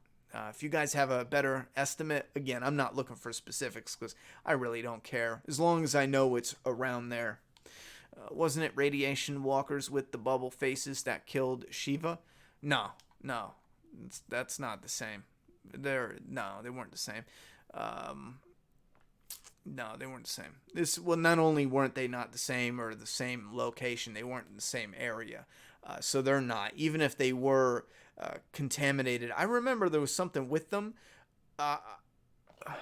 If you guys have a better estimate, again, I'm not looking for specifics because I really don't care. As long as I know it's around there. Wasn't it radiation walkers with the bubble faces that killed Shiva? No. That's not the same. They weren't the same. No, they weren't the same. Not only weren't they not the same or the same location, they weren't in the same area. So they're not. Even if they were contaminated. I remember there was something with them.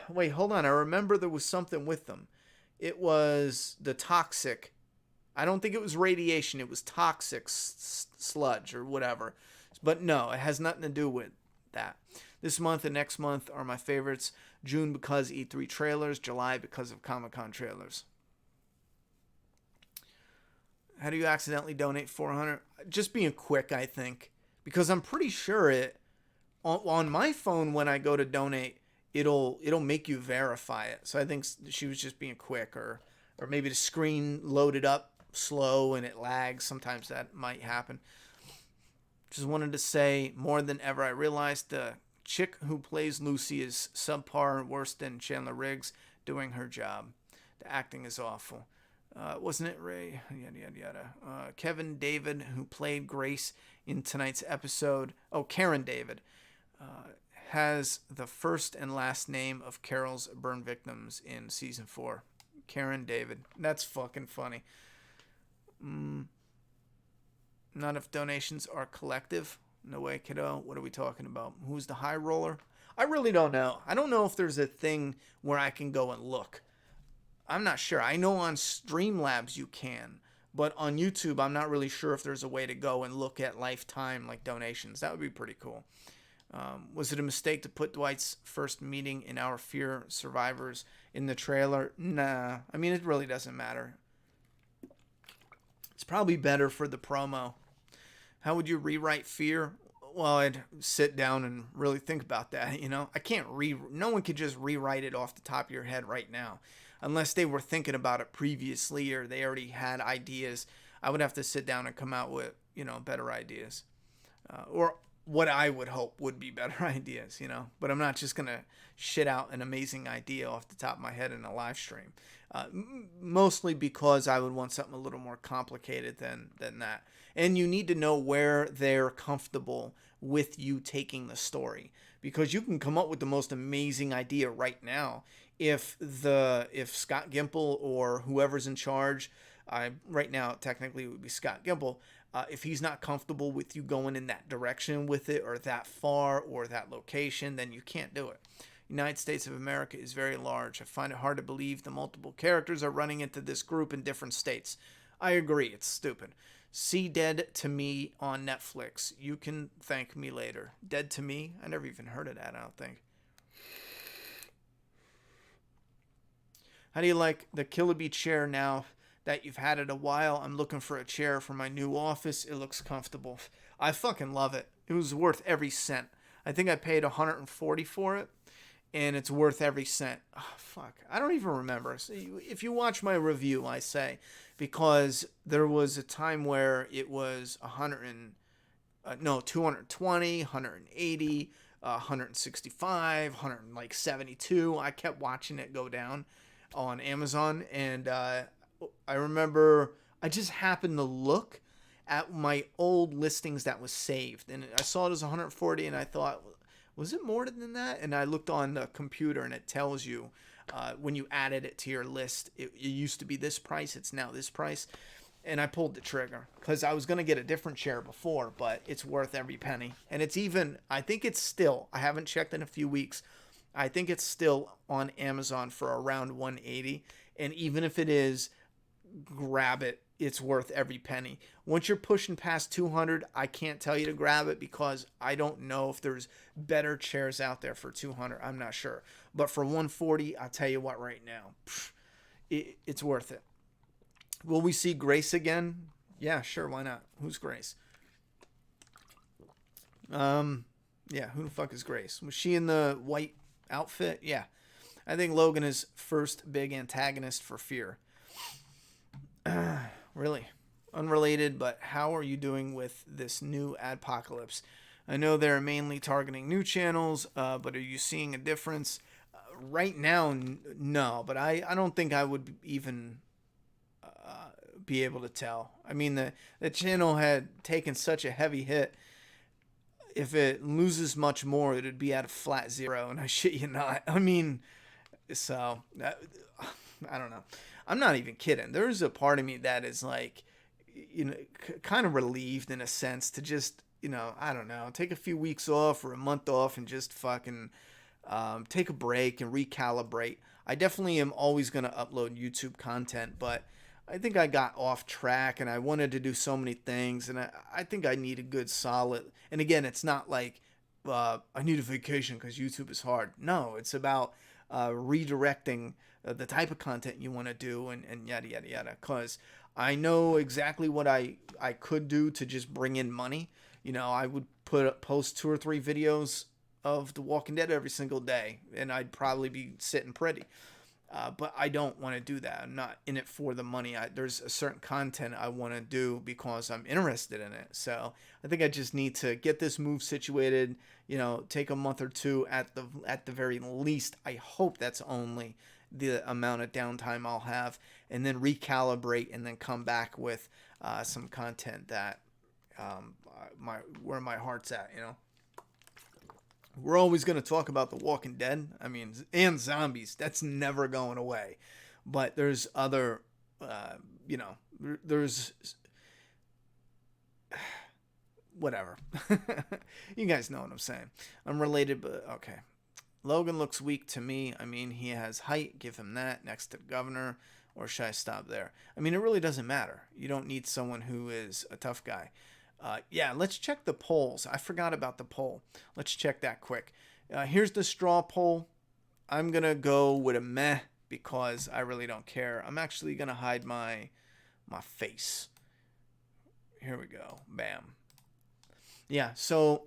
Wait, hold on. I remember there was something with them. It was the toxic. I don't think it was radiation. It was toxic sludge or whatever. But no, it has nothing to do with that. This month and next month are my favorites. June because E3 trailers. July because of Comic-Con trailers. How do you accidentally donate $400? Just being quick, I think. Because I'm pretty sure on my phone when I go to donate, it'll make you verify it. So I think she was just being quick, or maybe the screen loaded up slow and it lags. Sometimes that might happen. Just wanted to say, more than ever, I realized the chick who plays Lucy is subpar and worse than Chandler Riggs doing her job. The acting is awful. Wasn't it Ray? Yada, yada, yada. Kevin David, who played Grace in tonight's episode. Oh, Karen David. Has the first and last name of Carol's burn victims in season 4. Karen David. That's fucking funny. None of donations are collective. No way, kiddo. What are we talking about? Who's the high roller? I really don't know. I don't know if there's a thing where I can go and look. I'm not sure. I know on Streamlabs you can, but on YouTube I'm not really sure if there's a way to go and look at lifetime donations. That would be pretty cool. Was it a mistake to put Dwight's first meeting in Our Fear Survivors in the trailer? Nah. I mean, it really doesn't matter. It's probably better for the promo. How would you rewrite Fear? Well, I'd sit down and really think about that, you know? I can't no one could just rewrite it off the top of your head right now. Unless they were thinking about it previously or they already had ideas. I would have to sit down and come out with, you know, better ideas. Or what I would hope would be better ideas, you know? But I'm not just going to shit out an amazing idea off the top of my head in a live stream. Mostly because I would want something a little more complicated than that. And you need to know where they're comfortable with you taking the story, because you can come up with the most amazing idea right now. If Scott Gimple or whoever's in charge, right now technically it would be Scott Gimple, if he's not comfortable with you going in that direction with it or that far or that location, then you can't do it. United States of America is very large. I find it hard to believe the multiple characters are running into this group in different states. I agree, it's stupid. See Dead to Me on Netflix. You can thank me later. Dead to Me? I never even heard of that, I don't think. How do you like the Killaby chair now that you've had it a while? I'm looking for a chair for my new office. It looks comfortable. I fucking love it. It was worth every cent. I think I paid $140 for it, and it's worth every cent. Oh, fuck. I don't even remember. So if you watch my review, I say, because there was a time where it was 220, 180, 165, 172. I kept watching it go down on Amazon, and I remember I just happened to look at my old listings that was saved, and I saw it as 140, and I thought, was it more than that? And I looked on the computer, and it tells you when you added it to your list, it used to be this price, it's now this price. And I pulled the trigger because I was going to get a different chair before, but it's worth every penny. And it's even, I think it's still, I haven't checked in a few weeks, I think it's still on Amazon for around 180. And even if it is, grab it. It's worth every penny. Once you're pushing past 200, I can't tell you to grab it because I don't know if there's better chairs out there for 200. I'm not sure. But for 140, I'll tell you what right now, it's worth it. Will we see Grace again? Yeah, sure. Why not? Who's Grace? Yeah, who the fuck is Grace? Was she in the white outfit? Yeah. I think Logan is first big antagonist for Fear. Really? Unrelated, but how are you doing with this new adpocalypse? I know they're mainly targeting new channels, but are you seeing a difference? Right now, no, but I don't think I would even be able to tell. I mean, the channel had taken such a heavy hit. If it loses much more, it would be at a flat zero, and I shit you not. I mean, so, I don't know. I'm not even kidding. There's a part of me that is like, you know, kind of relieved in a sense to just, you know, I don't know, take a few weeks off or a month off and just fucking take a break and recalibrate. I definitely am always going to upload YouTube content, but I think I got off track and I wanted to do so many things, and I think I need a good solid, and again, it's not like I need a vacation because YouTube is hard. No, it's about redirecting the type of content you want to do and yada, yada, yada. Because I know exactly what I could do to just bring in money. You know, I would post 2 or 3 videos of The Walking Dead every single day, and I'd probably be sitting pretty. But I don't want to do that. I'm not in it for the money. There's a certain content I want to do because I'm interested in it. So I think I just need to get this move situated, you know, take a month or two at the very least. I hope that's only the amount of downtime I'll have, and then recalibrate and then come back with some content that where my heart's at, you know. We're always going to talk about The Walking Dead. I mean, and zombies. That's never going away. But there's other, you know, there's whatever. You guys know what I'm saying. I'm related, but okay. Logan looks weak to me. I mean, he has height. Give him that next to the governor. Or should I stop there? I mean, it really doesn't matter. You don't need someone who is a tough guy. Yeah, let's check the polls. I forgot about the poll. Let's check that quick. Here's the straw poll. I'm going to go with a meh because I really don't care. I'm actually going to hide my face. Here we go. Bam. Yeah, so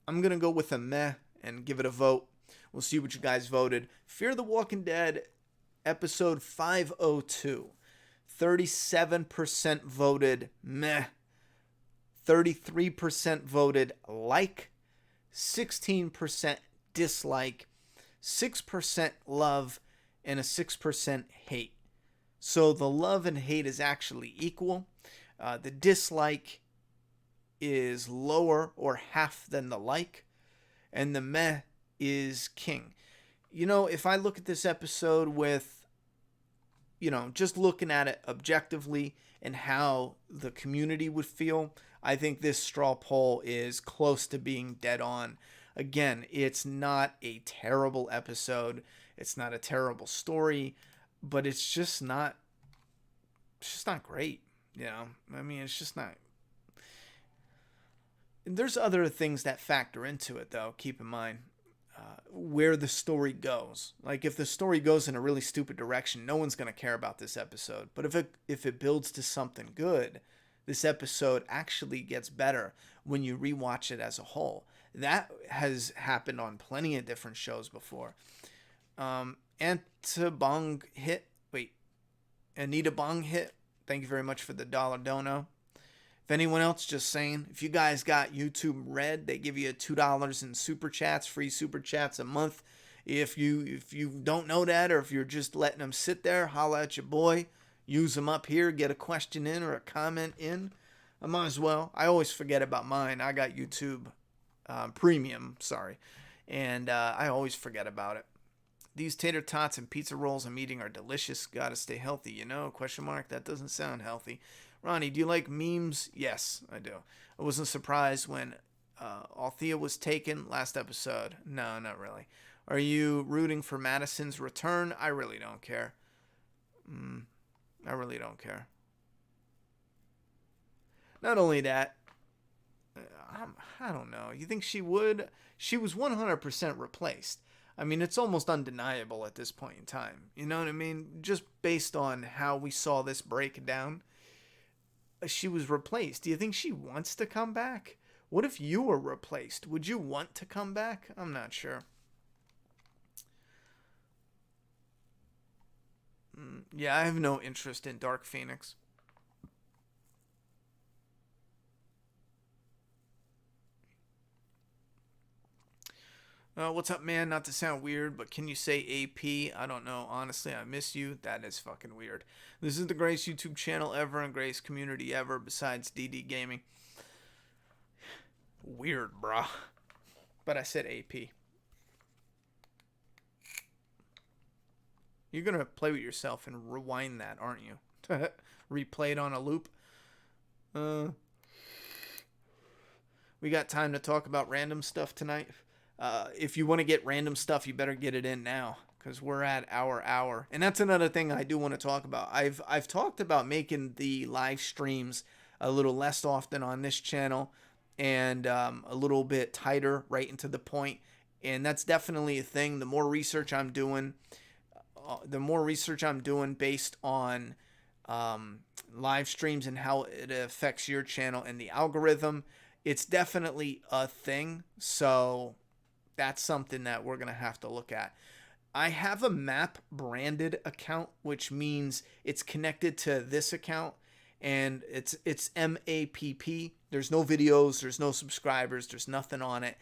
I'm going to go with a meh and give it a vote. We'll see what you guys voted. Fear the Walking Dead, episode 502. 37% voted meh. 33% voted like. 16% dislike. 6% love. And a 6% hate. So the love and hate is actually equal. The dislike is lower or half than the like. And the meh is king. You know, if I look at this episode with, just looking at it objectively and how the community would feel, I think this straw poll is close to being dead on. Again, it's not a terrible episode. It's not a terrible story, but it's just not great. I mean, it's just not. There's other things that factor into it, though. Keep in mind where the story goes. Like, if the story goes in a really stupid direction, no one's going to care about this episode. But if it builds to something good, this episode actually gets better when you rewatch it as a whole. That has happened on plenty of different shows before. Anita Bong hit. Thank you very much for the $1 dono. If anyone else, just saying, if you guys got YouTube Red, they give you $2 in super chats, free super chats a month. If you don't know that, or if you're just letting them sit there, holla at your boy. Use them up here, get a question in or a comment in. I might as well. I always forget about mine. I got YouTube Premium, and I always forget about it. These tater tots and pizza rolls I'm eating are delicious. Gotta stay healthy, Question mark. That doesn't sound healthy. Ronnie, do you like memes? Yes, I do. I wasn't surprised when Althea was taken last episode. No, not really. Are you rooting for Madison's return? I really don't care. I really don't care. Not only that, I don't know. You think she would? She was 100% replaced. I mean, it's almost undeniable at this point in time. You know what I mean? Just based on how we saw this break down, she was replaced. Do you think she wants to come back? What if you were replaced? Would you want to come back? I'm not sure. Yeah, I have no interest in Dark Phoenix. What's up, man? Not to sound weird, but can you say AP? I don't know. Honestly, I miss you. That is fucking weird. This is the greatest YouTube channel ever and greatest community ever besides DD Gaming. Weird, brah. But I said AP. You're going to play with yourself and rewind that, aren't you? Replay it on a loop. We got time to talk about random stuff tonight. If you want to get random stuff, you better get it in now, because we're at our hour. And that's another thing I do want to talk about. I've talked about making the live streams a little less often on this channel, and a little bit tighter, right into the point. And that's definitely a thing. The more research I'm doing based on live streams and how it affects your channel and the algorithm, it's definitely a thing. So that's something that we're going to have to look at. I have a map branded account, which means it's connected to this account, and it's MAPP. There's no videos, there's no subscribers, there's nothing on it.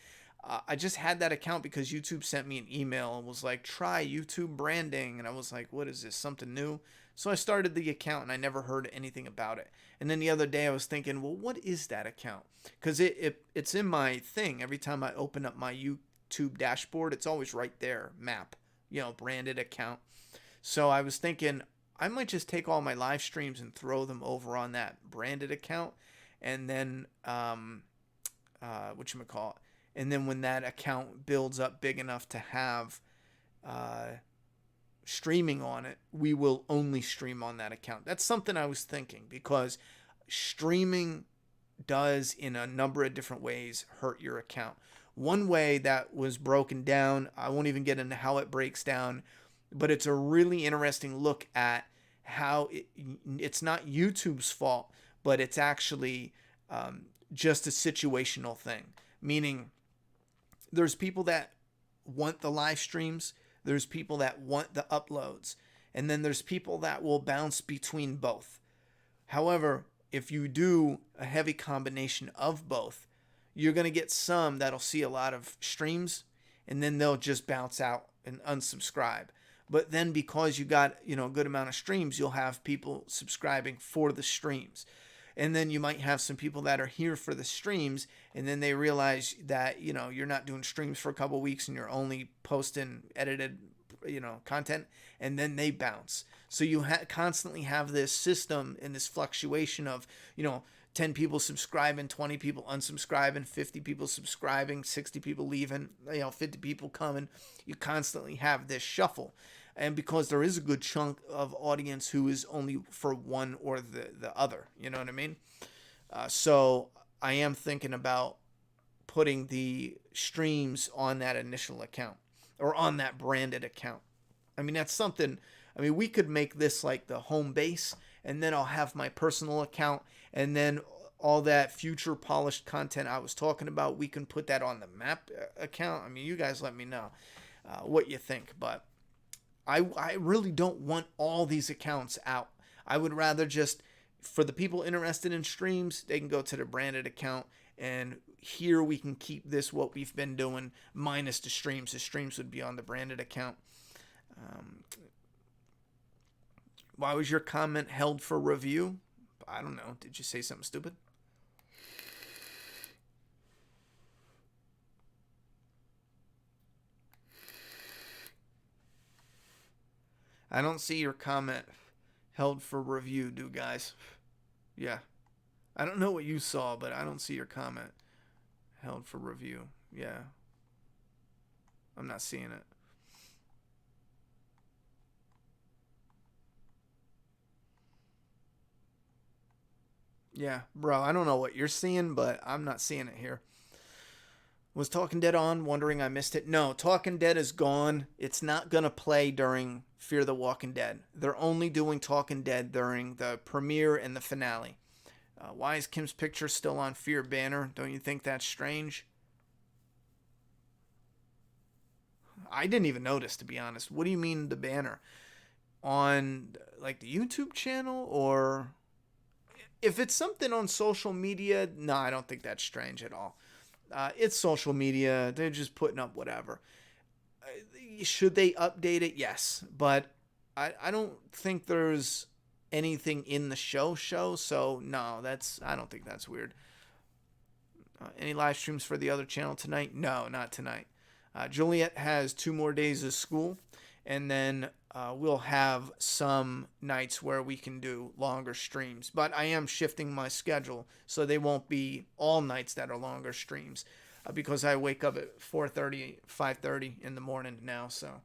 I just had that account because YouTube sent me an email and was like, try YouTube branding. And I was like, what is this, something new? So I started the account and I never heard anything about it. And then the other day I was thinking, well, what is that account? Because it's in my thing. Every time I open up my YouTube dashboard, it's always right there, map, branded account. So I was thinking I might just take all my live streams and throw them over on that branded account. And then, whatchamacallit? And then when that account builds up big enough to have streaming on it, we will only stream on that account. That's something I was thinking, because streaming does, in a number of different ways, hurt your account. One way that was broken down, I won't even get into how it breaks down, but it's a really interesting look at how it's not YouTube's fault, but it's actually just a situational thing. Meaning, there's people that want the live streams, there's people that want the uploads, and then there's people that will bounce between both. However, if you do a heavy combination of both, you're going to get some that'll see a lot of streams and then they'll just bounce out and unsubscribe. But then because you got, a good amount of streams, you'll have people subscribing for the streams. And then you might have some people that are here for the streams, and then they realize that, you're not doing streams for a couple weeks and you're only posting edited, content, and then they bounce. So you constantly have this system and this fluctuation of, 10 people subscribing, 20 people unsubscribing, 50 people subscribing, 60 people leaving, 50 people coming. You constantly have this shuffle. And because there is a good chunk of audience who is only for one or the other, you know what I mean? So I am thinking about putting the streams on that initial account or on that branded account. I mean, that's something, we could make this like the home base, and then I'll have my personal account, and then all that future polished content I was talking about, we can put that on the map account. You guys let me know what you think, but I really don't want all these accounts out. I would rather just, for the people interested in streams, they can go to the branded account, and here we can keep this what we've been doing minus the streams. The streams would be on the branded account. Why was your comment held for review? I don't know. Did you say something stupid? I don't see your comment held for review, do guys? Yeah. I don't know what you saw, but I don't see your comment held for review. Yeah. I'm not seeing it. Yeah, bro, I don't know what you're seeing, but I'm not seeing it here. Was Talking Dead on? Wondering I missed it. No, Talking Dead is gone. It's not going to play during Fear the Walking Dead. They're only doing Talking Dead during the premiere and the finale. Why is Kim's picture still on Fear banner? Don't you think that's strange? I didn't even notice, to be honest. What do you mean the banner? On, like, the YouTube channel? Or if it's something on social media, no, I don't think that's strange at all. It's social media. They're just putting up whatever. Should they update it? Yes. But I don't think there's anything in the show. So, no, I don't think that's weird. Any live streams for the other channel tonight? No, not tonight. Juliet has 2 more days of school. And then we'll have some nights where we can do longer streams. But I am shifting my schedule, so they won't be all nights that are longer streams, because I wake up at 4:30, 5:30 in the morning now. So,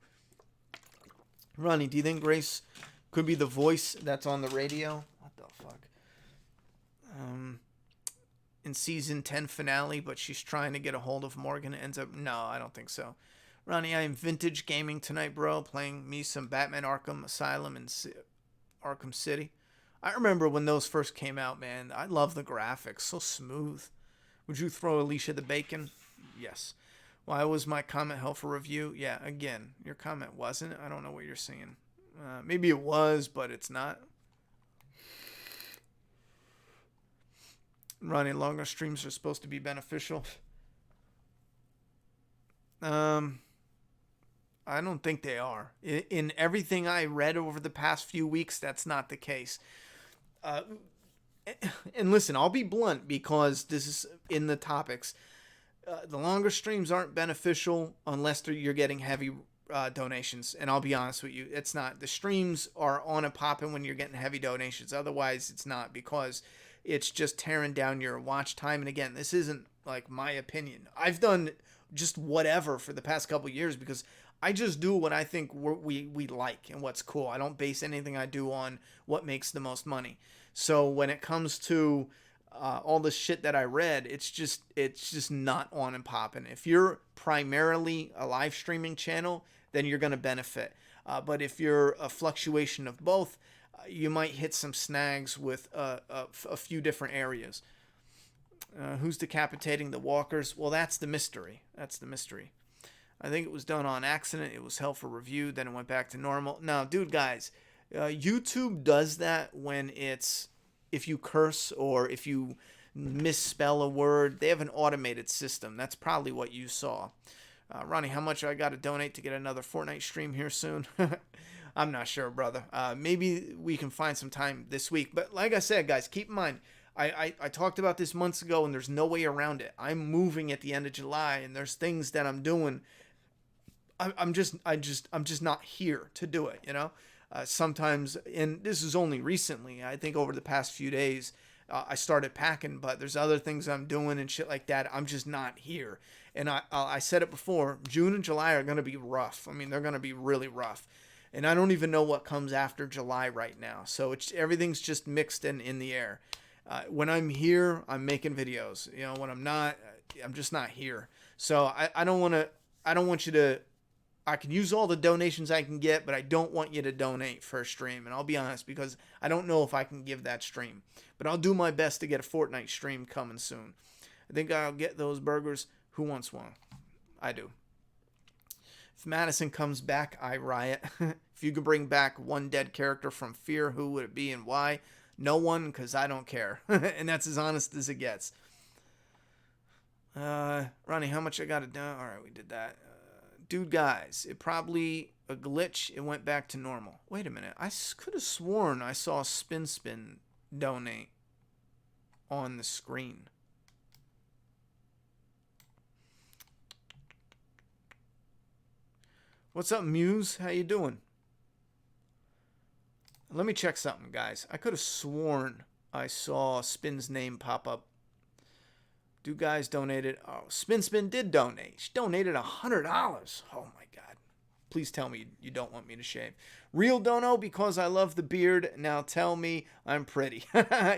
Ronnie, do you think Grace could be the voice that's on the radio? What the fuck? In season 10 finale, but she's trying to get a hold of Morgan. Ends up, no, I don't think so. Ronnie, I am vintage gaming tonight, bro. Playing me some Batman Arkham Asylum and Arkham City. I remember when those first came out, man. I love the graphics. So smooth. Would you throw Alicia the Bacon? Yes. Why was my comment held for review? Yeah, again, your comment wasn't. I don't know what you're saying. Maybe it was, but it's not. Ronnie, longer streams are supposed to be beneficial. I don't think they are. In everything I read over the past few weeks, that's not the case. And listen, I'll be blunt because this is in the topics. The longer streams aren't beneficial unless you're getting heavy donations. And I'll be honest with you, it's not. The streams are on and popping when you're getting heavy donations. Otherwise, it's not, because it's just tearing down your watch time. And again, this isn't like my opinion. I've done just whatever for the past couple years because I just do what I think we like and what's cool. I don't base anything I do on what makes the most money. So when it comes to all the shit that I read, it's just not on and popping. If you're primarily a live streaming channel, then you're going to benefit. But if you're a fluctuation of both, you might hit some snags with a few different areas. Who's decapitating the walkers? Well, that's the mystery. That's the mystery. I think it was done on accident. It was held for review. Then it went back to normal. Now, dude, guys, YouTube does that when it's if you curse or if you misspell a word. They have an automated system. That's probably what you saw. Ronnie, how much I got to donate to get another Fortnite stream here soon? I'm not sure, brother. Maybe we can find some time this week. But like I said, guys, keep in mind, I talked about this months ago, and there's no way around it. I'm moving at the end of July, and there's things that I'm doing. I'm just not here to do it, you know? Sometimes, and this is only recently, I think over the past few days, I started packing, but there's other things I'm doing and shit like that. I'm just not here. And I said it before, June and July are going to be rough. I mean, they're going to be really rough. And I don't even know what comes after July right now. So everything's just mixed in the air. When I'm here, I'm making videos. You know, when I'm not, I'm just not here. So I don't want you to, I can use all the donations I can get, but I don't want you to donate for a stream. And I'll be honest, because I don't know if I can give that stream. But I'll do my best to get a Fortnite stream coming soon. I think I'll get those burgers. Who wants one? I do. If Madison comes back, I riot. If you could bring back one dead character from Fear, who would it be and why? No one, because I don't care. And that's as honest as it gets. Ronnie, how much I got to do? All right, we did that. Dude, guys, it probably a glitch. It went back to normal. Wait a minute. I could have sworn I saw Spin donate on the screen. What's up, Muse? How you doing? Let me check something, guys. I could have sworn I saw Spin's name pop up. Do guys donated? Oh, Spin did donate. She donated $100. Oh my God. Please tell me you don't want me to shave. Real dono because I love the beard. Now tell me I'm pretty.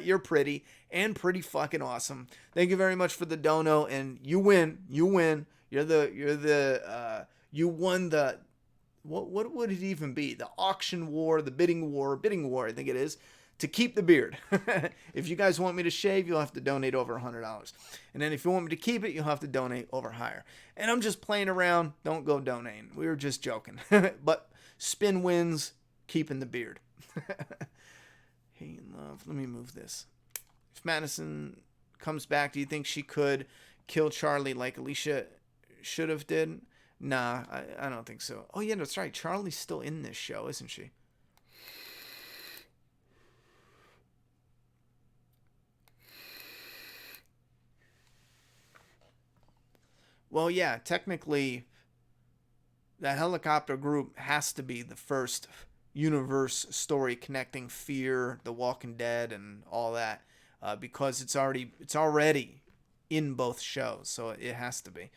You're pretty and pretty fucking awesome. Thank you very much for the dono, and you win. You win. You won the what would it even be? The auction war, the bidding war, I think it is, to keep the beard. If you guys want me to shave, you'll have to donate over $100. And then if you want me to keep it, you'll have to donate over higher. And I'm just playing around. Don't go donating. We were just joking. But Spin wins, keeping the beard. Hey, love. Let me move this. If Madison comes back, do you think she could kill Charlie like Alicia should have did? Nah, I don't think so. Oh, yeah, that's right. Charlie's still in this show, isn't she? Well, yeah, technically, the helicopter group has to be the first universe story connecting Fear, The Walking Dead, and all that, because it's already in both shows, so it has to be.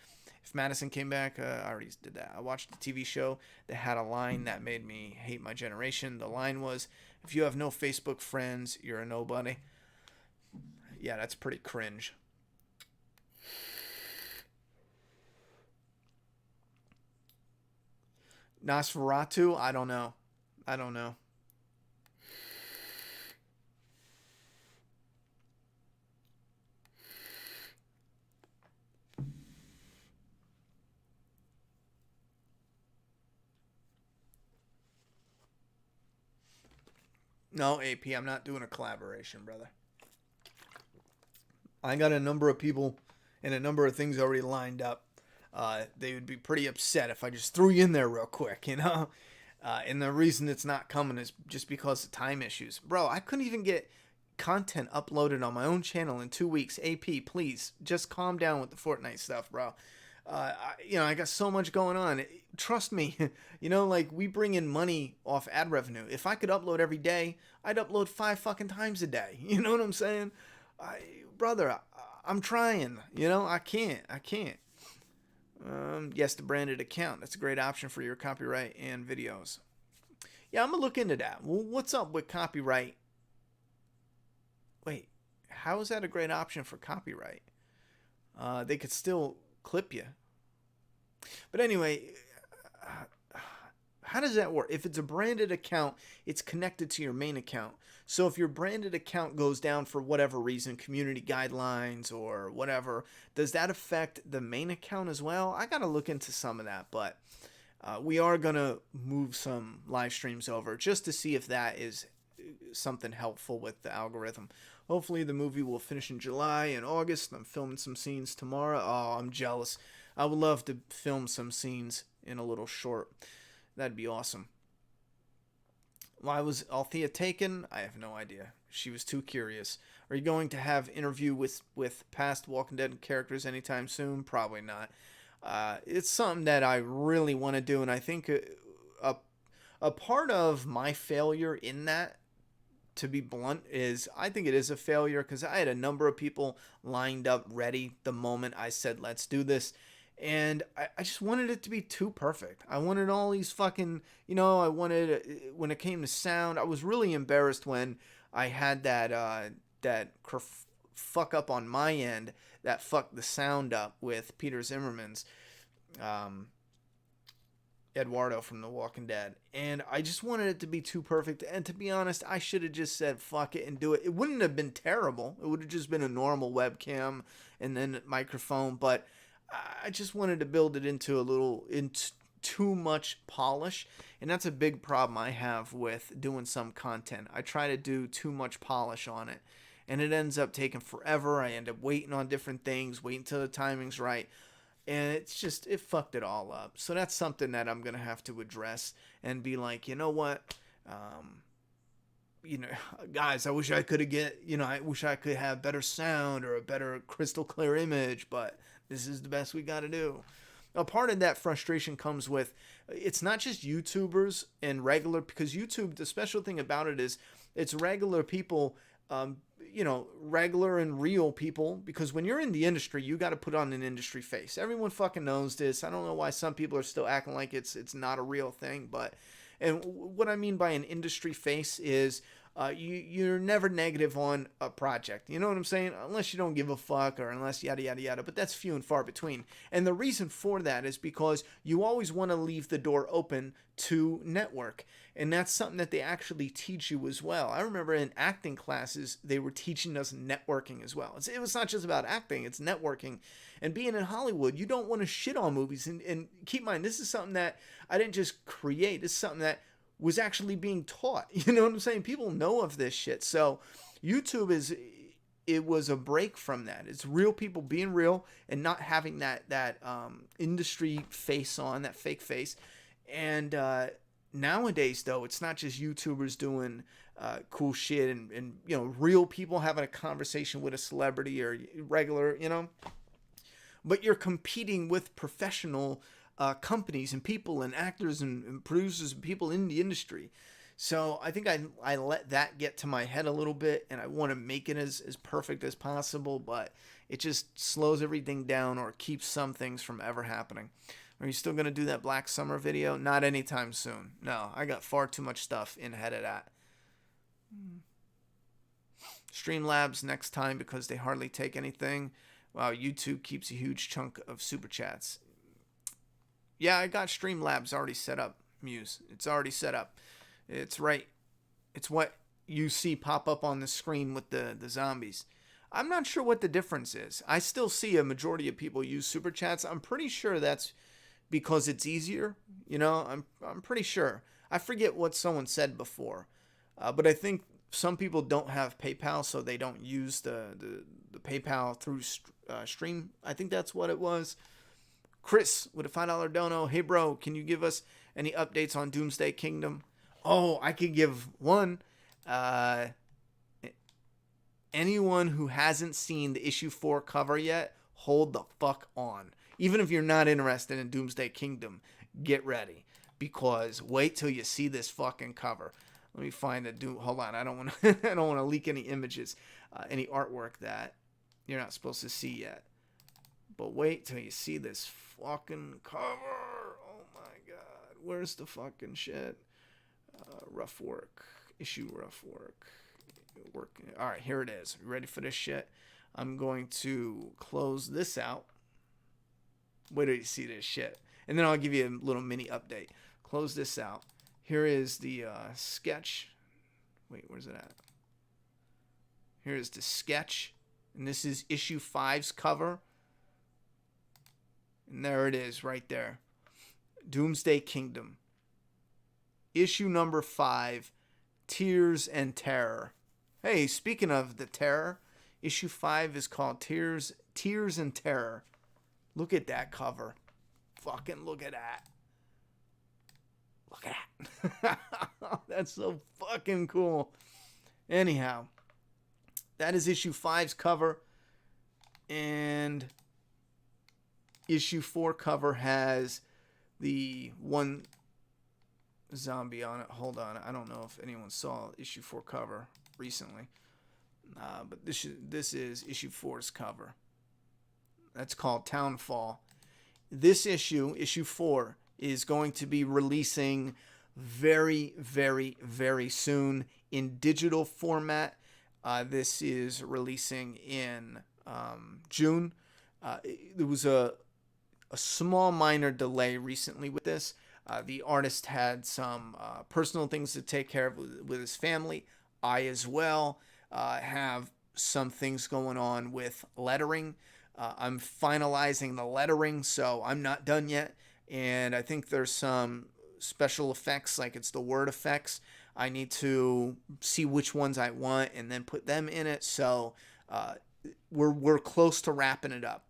If Madison came back, I already did that. I watched a TV show that had a line that made me hate my generation. The line was, "If you have no Facebook friends, you're a nobody." Yeah, that's pretty cringe. Nosferatu? I don't know. No, AP, I'm not doing a collaboration, brother. I got a number of people and a number of things already lined up. They would be pretty upset if I just threw you in there real quick, you know? And the reason it's not coming is just because of time issues. Bro, I couldn't even get content uploaded on my own channel in 2 weeks. AP, please, just calm down with the Fortnite stuff, bro. I got so much going on. Trust me, like we bring in money off ad revenue. If I could upload every day, I'd upload 5 fucking times a day. You know what I'm saying? Brother, I'm trying. I can't. Yes, the branded account. That's a great option for your copyright and videos. Yeah, I'm going to look into that. Well, what's up with copyright? Wait, how is that a great option for copyright? They could still clip you. But anyway, how does that work? If it's a branded account, it's connected to your main account. So if your branded account goes down for whatever reason, community guidelines or whatever, does that affect the main account as well? I got to look into some of that, but we are going to move some live streams over just to see if that is something helpful with the algorithm. Hopefully the movie will finish in July and August. I'm filming some scenes tomorrow. Oh, I'm jealous. I would love to film some scenes in a little short. That'd be awesome. Why was Althea taken? I have no idea. She was too curious. Are you going to have interview with past Walking Dead characters anytime soon? Probably not. It's something that I really want to do, and I think a part of my failure in that, to be blunt, is I think it is a failure because I had a number of people lined up ready the moment I said let's do this. And I just wanted it to be too perfect. I wanted all these fucking, I wanted, when it came to sound, I was really embarrassed when I had that fuck up on my end that fucked the sound up with Peter Zimmerman's, Eduardo from The Walking Dead. And I just wanted it to be too perfect. And to be honest, I should have just said fuck it and do it. It wouldn't have been terrible. It would have just been a normal webcam and then microphone, but I just wanted to build it into too much polish, and that's a big problem I have with doing some content. I try to do too much polish on it, and it ends up taking forever. I end up waiting on different things, waiting until the timing's right, and it fucked it all up. So that's something that I'm gonna have to address and be like, you know what, guys, I wish I could have better sound or a better crystal clear image, but this is the best we got to do. A part of that frustration comes with, it's not just YouTubers and regular, because YouTube, the special thing about it is it's regular people, regular and real people, because when you're in the industry, you got to put on an industry face. Everyone fucking knows this. I don't know why some people are still acting like it's not a real thing, and what I mean by an industry face is you're never negative on a project. You know what I'm saying? Unless you don't give a fuck or unless yada, yada, yada. But that's few and far between. And the reason for that is because you always want to leave the door open to network. And that's something that they actually teach you as well. I remember in acting classes, they were teaching us networking as well. It was not just about acting, it's networking. And being in Hollywood, you don't want to shit on movies. And keep in mind, this is something that I didn't just create. This is something that was actually being taught. You know what I'm saying? People know of this shit. So YouTube it was a break from that. It's real people being real and not having that industry face on, that fake face. And nowadays, though, it's not just YouTubers doing cool shit and real people having a conversation with a celebrity or regular, but you're competing with professional companies and people and actors and producers and people in the industry. So I think I let that get to my head a little bit, and I want to make it as perfect as possible, but it just slows everything down or keeps some things from ever happening. Are you still going to do that Black Summer video? Not anytime soon. No, I got far too much stuff in ahead of that. Streamlabs next time because they hardly take anything. Wow, YouTube keeps a huge chunk of super chats. Yeah, I got Streamlabs already set up, Muse. It's already set up. It's right. It's what you see pop up on the screen with the zombies. I'm not sure what the difference is. I still see a majority of people use super chats. I'm pretty sure that's because it's easier. I'm pretty sure. I forget what someone said before, but I think some people don't have PayPal, so they don't use the PayPal through Stream. I think that's what it was. Chris with a $5 dono. Hey, bro, can you give us any updates on Doomsday Kingdom? Oh, I could give one. Anyone who hasn't seen the issue 4 cover yet, hold the fuck on. Even if you're not interested in Doomsday Kingdom, get ready. Because wait till you see this fucking cover. Let me find hold on, I don't want to I don't want to leak any images, any artwork that you're not supposed to see yet. But wait till you see this fucking cover. Oh my god. Where's the fucking shit? Rough work. Issue rough work. Alright, here it is. You ready for this shit? I'm going to close this out. Wait till you see this shit. And then I'll give you a little mini update. close this out. Here is the sketch. Wait, where's it at? Here is the sketch. And this is issue 5's cover. And there it is right there. Doomsday Kingdom. Issue number 5, Tears and Terror. Hey, speaking of the terror, issue 5 is called Tears and Terror. Look at that cover. Fucking look at that. Look at that. That's so fucking cool. Anyhow, that is issue 5's cover. And issue 4 cover has the one zombie on it. Hold on. I don't know if anyone saw issue 4 cover recently. But this is issue 4's cover. That's called Townfall. This issue 4, is going to be releasing very, very, very soon in digital format. This is releasing in June. There was a small minor delay recently with this. The artist had some personal things to take care of with his family. I as well have some things going on with lettering. I'm finalizing the lettering, so I'm not done yet. And I think there's some special effects, like it's the word effects. I need to see which ones I want and then put them in it. So we're close to wrapping it up.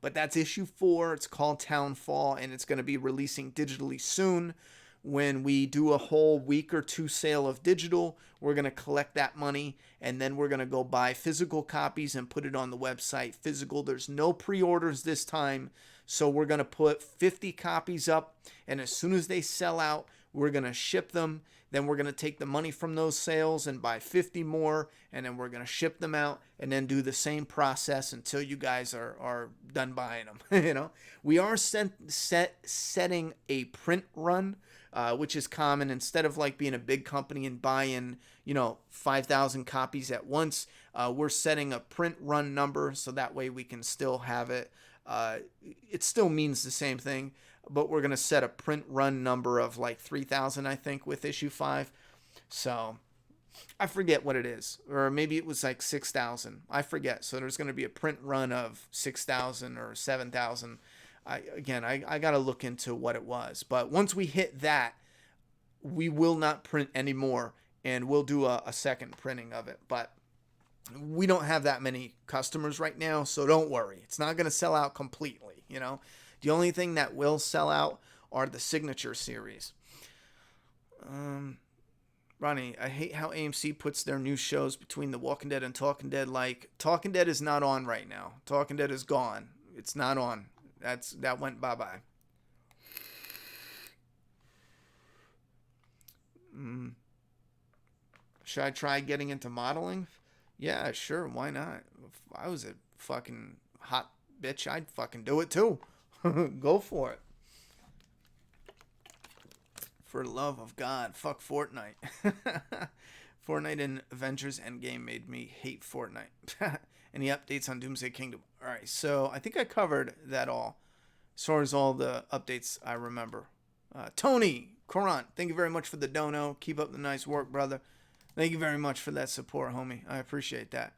But that's issue 4. It's called Townfall, and it's going to be releasing digitally soon. When we do a whole week or 2 sale of digital, we're going to collect that money, and then we're going to go buy physical copies and put it on the website physical. There's no pre-orders this time, so we're going to put 50 copies up, and as soon as they sell out, we're going to ship them. Then we're going to take the money from those sales and buy 50 more, and then we're going to ship them out and then do the same process until you guys are done buying them. You know, we are setting a print run, which is common. Instead of like being a big company and buying, 5,000 copies at once, we're setting a print run number so that way we can still have it. It still means the same thing, but we're going to set a print run number of like 3,000, I think, with issue 5. So I forget what it is, or maybe it was like 6,000. I forget. So there's going to be a print run of 6,000 or 7,000. I got to look into what it was. But once we hit that, we will not print anymore, and we'll do a second printing of it. But we don't have that many customers right now, so don't worry. It's not going to sell out completely, The only thing that will sell out are the signature series. Ronnie, I hate how AMC puts their new shows between The Walking Dead and Talking Dead. Like, Talking Dead is not on right now. Talking Dead is gone. It's not on. That went bye-bye. Should I try getting into modeling? Yeah, sure. Why not? If I was a fucking hot bitch, I'd fucking do it too. Go for it. For the love of God, fuck Fortnite. Fortnite and Avengers Endgame made me hate Fortnite. Any updates on Doomsday Kingdom? All right, so I think I covered that all. As far as all the updates I remember. Tony Corant, thank you very much for the dono. Keep up the nice work, brother. Thank you very much for that support, homie. I appreciate that.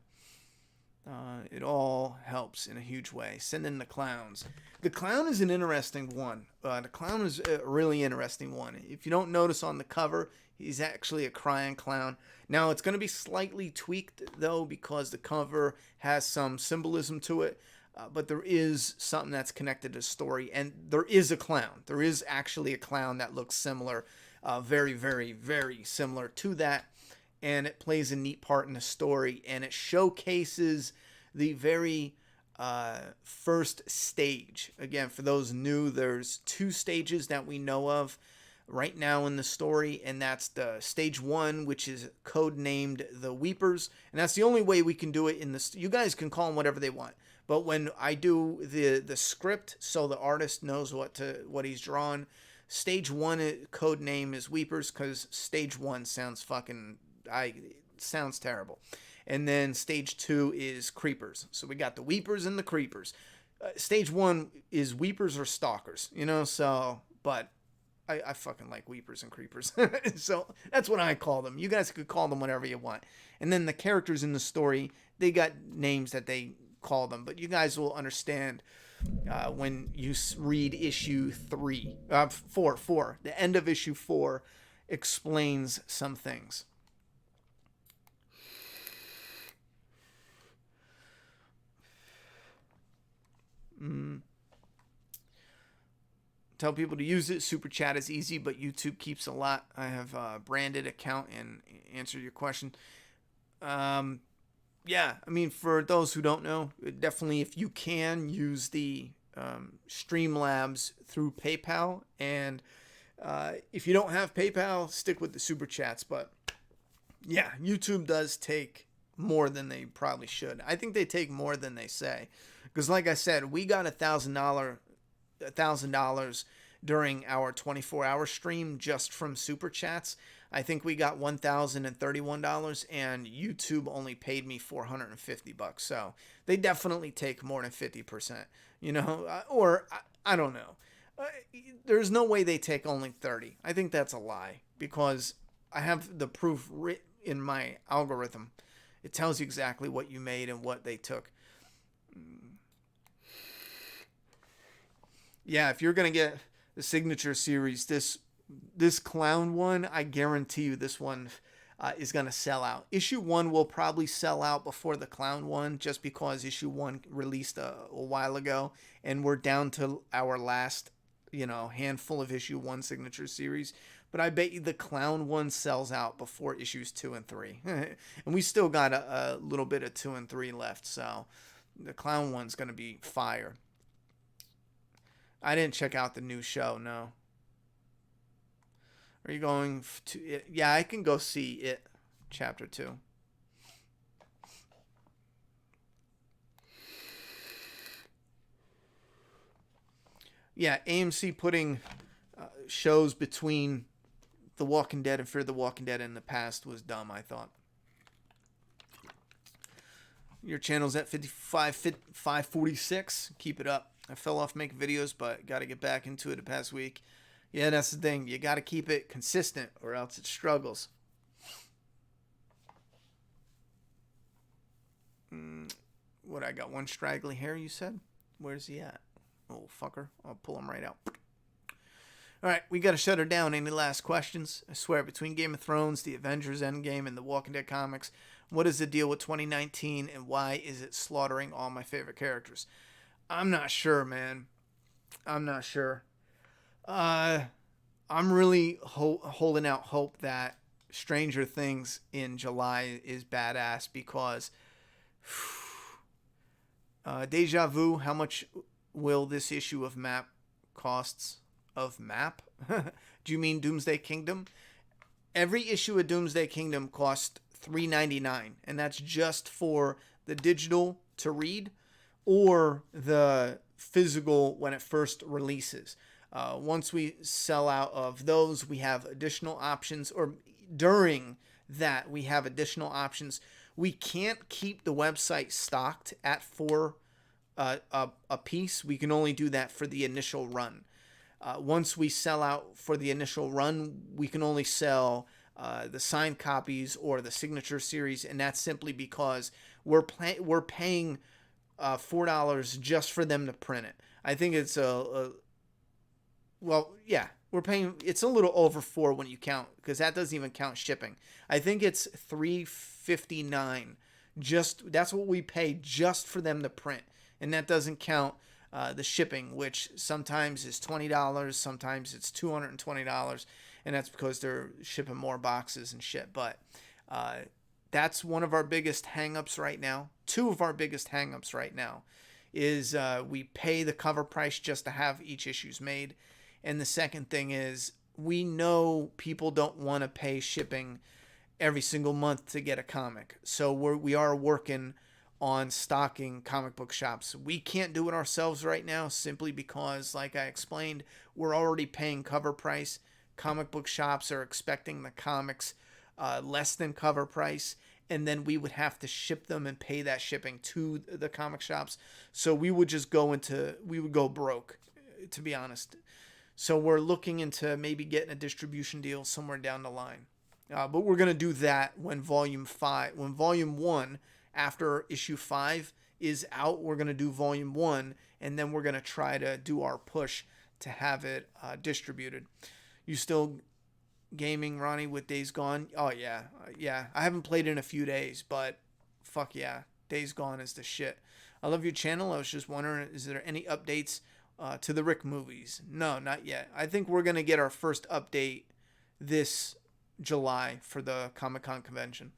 It all helps in a huge way. Send in the clowns. The clown is an interesting one. The clown is a really interesting one. If you don't notice on the cover, he's actually a crying clown. Now, it's going to be slightly tweaked, though, because the cover has some symbolism to it. But there is something that's connected to the story. And there is a clown. There is actually a clown that looks similar. Very, very, very similar to that. And it plays a neat part in the story, and it showcases the very first stage. Again, for those new, there's 2 stages that we know of right now in the story, and that's the stage 1, which is codenamed the Weepers, and that's the only way we can do it in this. You guys can call them whatever they want, but when I do the script, so the artist knows what he's drawn, stage 1 code name is Weepers, because stage 1 sounds sounds terrible. And then stage 2 is Creepers. So we got the Weepers and the Creepers. Stage 1 is Weepers or Stalkers, so, but I fucking like weepers and creepers. So that's what I call them. You guys could call them whatever you want. And then the characters in the story, they got names that they call them, but you guys will understand when you read issue 4. The end of issue 4 explains some things. Tell people to use it. Super chat is easy, but YouTube keeps a lot. I have a branded account and answer your question. Yeah, I mean, for those who don't know, definitely if you can use the Streamlabs through PayPal, and if you don't have PayPal, stick with the super chats. But yeah, YouTube does take more than they probably should. I think they take more than they say, because like I said, we got $1,000 during our 24-hour stream just from super chats. I think we got $1,031, and YouTube only paid me $450. So they definitely take more than 50%, or I don't know. There's no way they take only 30. I think that's a lie, because I have the proof written in my algorithm. It tells you exactly what you made and what they took. Yeah, if you're going to get the signature series, this clown one, I guarantee you this one is going to sell out. Issue 1 will probably sell out before the clown one, just because issue 1 released a while ago, and we're down to our last, handful of issue 1 signature series. But I bet you the clown one sells out before issues 2 and 3. And we still got a little bit of 2 and 3 left, so the clown one's going to be fire. I didn't check out the new show, no. Are you going to it? Yeah, I can go see it, chapter 2. Yeah, AMC putting shows between The Walking Dead and Fear the Walking Dead in the past was dumb, I thought. Your channel's at 546. Keep it up. I fell off making videos, but got to get back into it the past week. Yeah, that's the thing. You got to keep it consistent, or else it struggles. What, I got one straggly hair, you said? Where's he at? Oh, fucker. I'll pull him right out. All right, we got to shut her down. Any last questions? I swear, between Game of Thrones, The Avengers Endgame, and The Walking Dead comics, what is the deal with 2019, and why is it slaughtering all my favorite characters? I'm not sure, man. I'm not sure. I'm really holding out hope that Stranger Things in July is badass, because Deja Vu, how much will this issue of Map costs? Of Map? Do you mean Doomsday Kingdom? Every issue of Doomsday Kingdom costs $3.99, and that's just for the digital to read or the physical when it first releases. Once we sell out of those, we have additional options, or during that we have additional options. We can't keep the website stocked at 4 a piece. We can only do that for the initial run. Once we sell out for the initial run, we can only sell the signed copies or the signature series, and that's simply because we're paying $4 just for them to print it. I think it's we're paying. It's a little over 4 when you count, because that doesn't even count shipping. I think it's $3.59. That's what we pay just for them to print, and that doesn't count the shipping, which sometimes is $20, sometimes it's $220, and that's because they're shipping more boxes and shit. But that's one of our biggest hangups right now. 2 of our biggest hangups right now is we pay the cover price just to have each issues made, and the second thing is we know people don't want to pay shipping every single month to get a comic, so we are working on stocking comic book shops. We can't do it ourselves right now, simply because, like I explained, we're already paying cover price. Comic book shops are expecting the comics less than cover price, and then we would have to ship them and pay that shipping to the comic shops. So we would go broke, to be honest. So we're looking into maybe getting a distribution deal somewhere down the line. But we're gonna do that when Volume 1, after issue 5 is out, we're gonna do Volume 1, and then we're gonna try to do our push to have it distributed. You still gaming, Ronnie, with Days Gone? Oh yeah, yeah. I haven't played in a few days, but fuck yeah, Days Gone is the shit. I love your channel. I was just wondering, is there any updates to the Rick movies? No, not yet. I think we're gonna get our first update this July for the Comic-Con convention.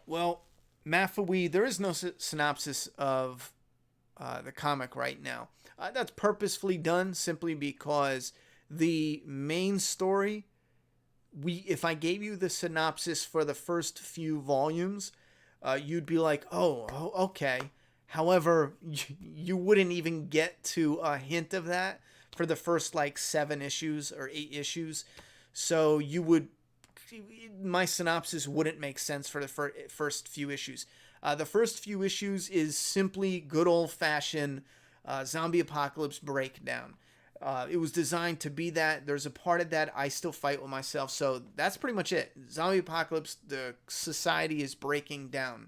Well, Mafawi, there is no synopsis of the comic right now. That's purposefully done simply because the main story, if I gave you the synopsis for the first few volumes, you'd be like, oh, okay. However, you wouldn't even get to a hint of that for the first like 7 issues or 8 issues. So my synopsis wouldn't make sense for the first few issues. The first few issues is simply good old-fashioned zombie apocalypse breakdown. It was designed to be that. There's a part of that I still fight with myself, so that's pretty much it. Zombie apocalypse, the society is breaking down.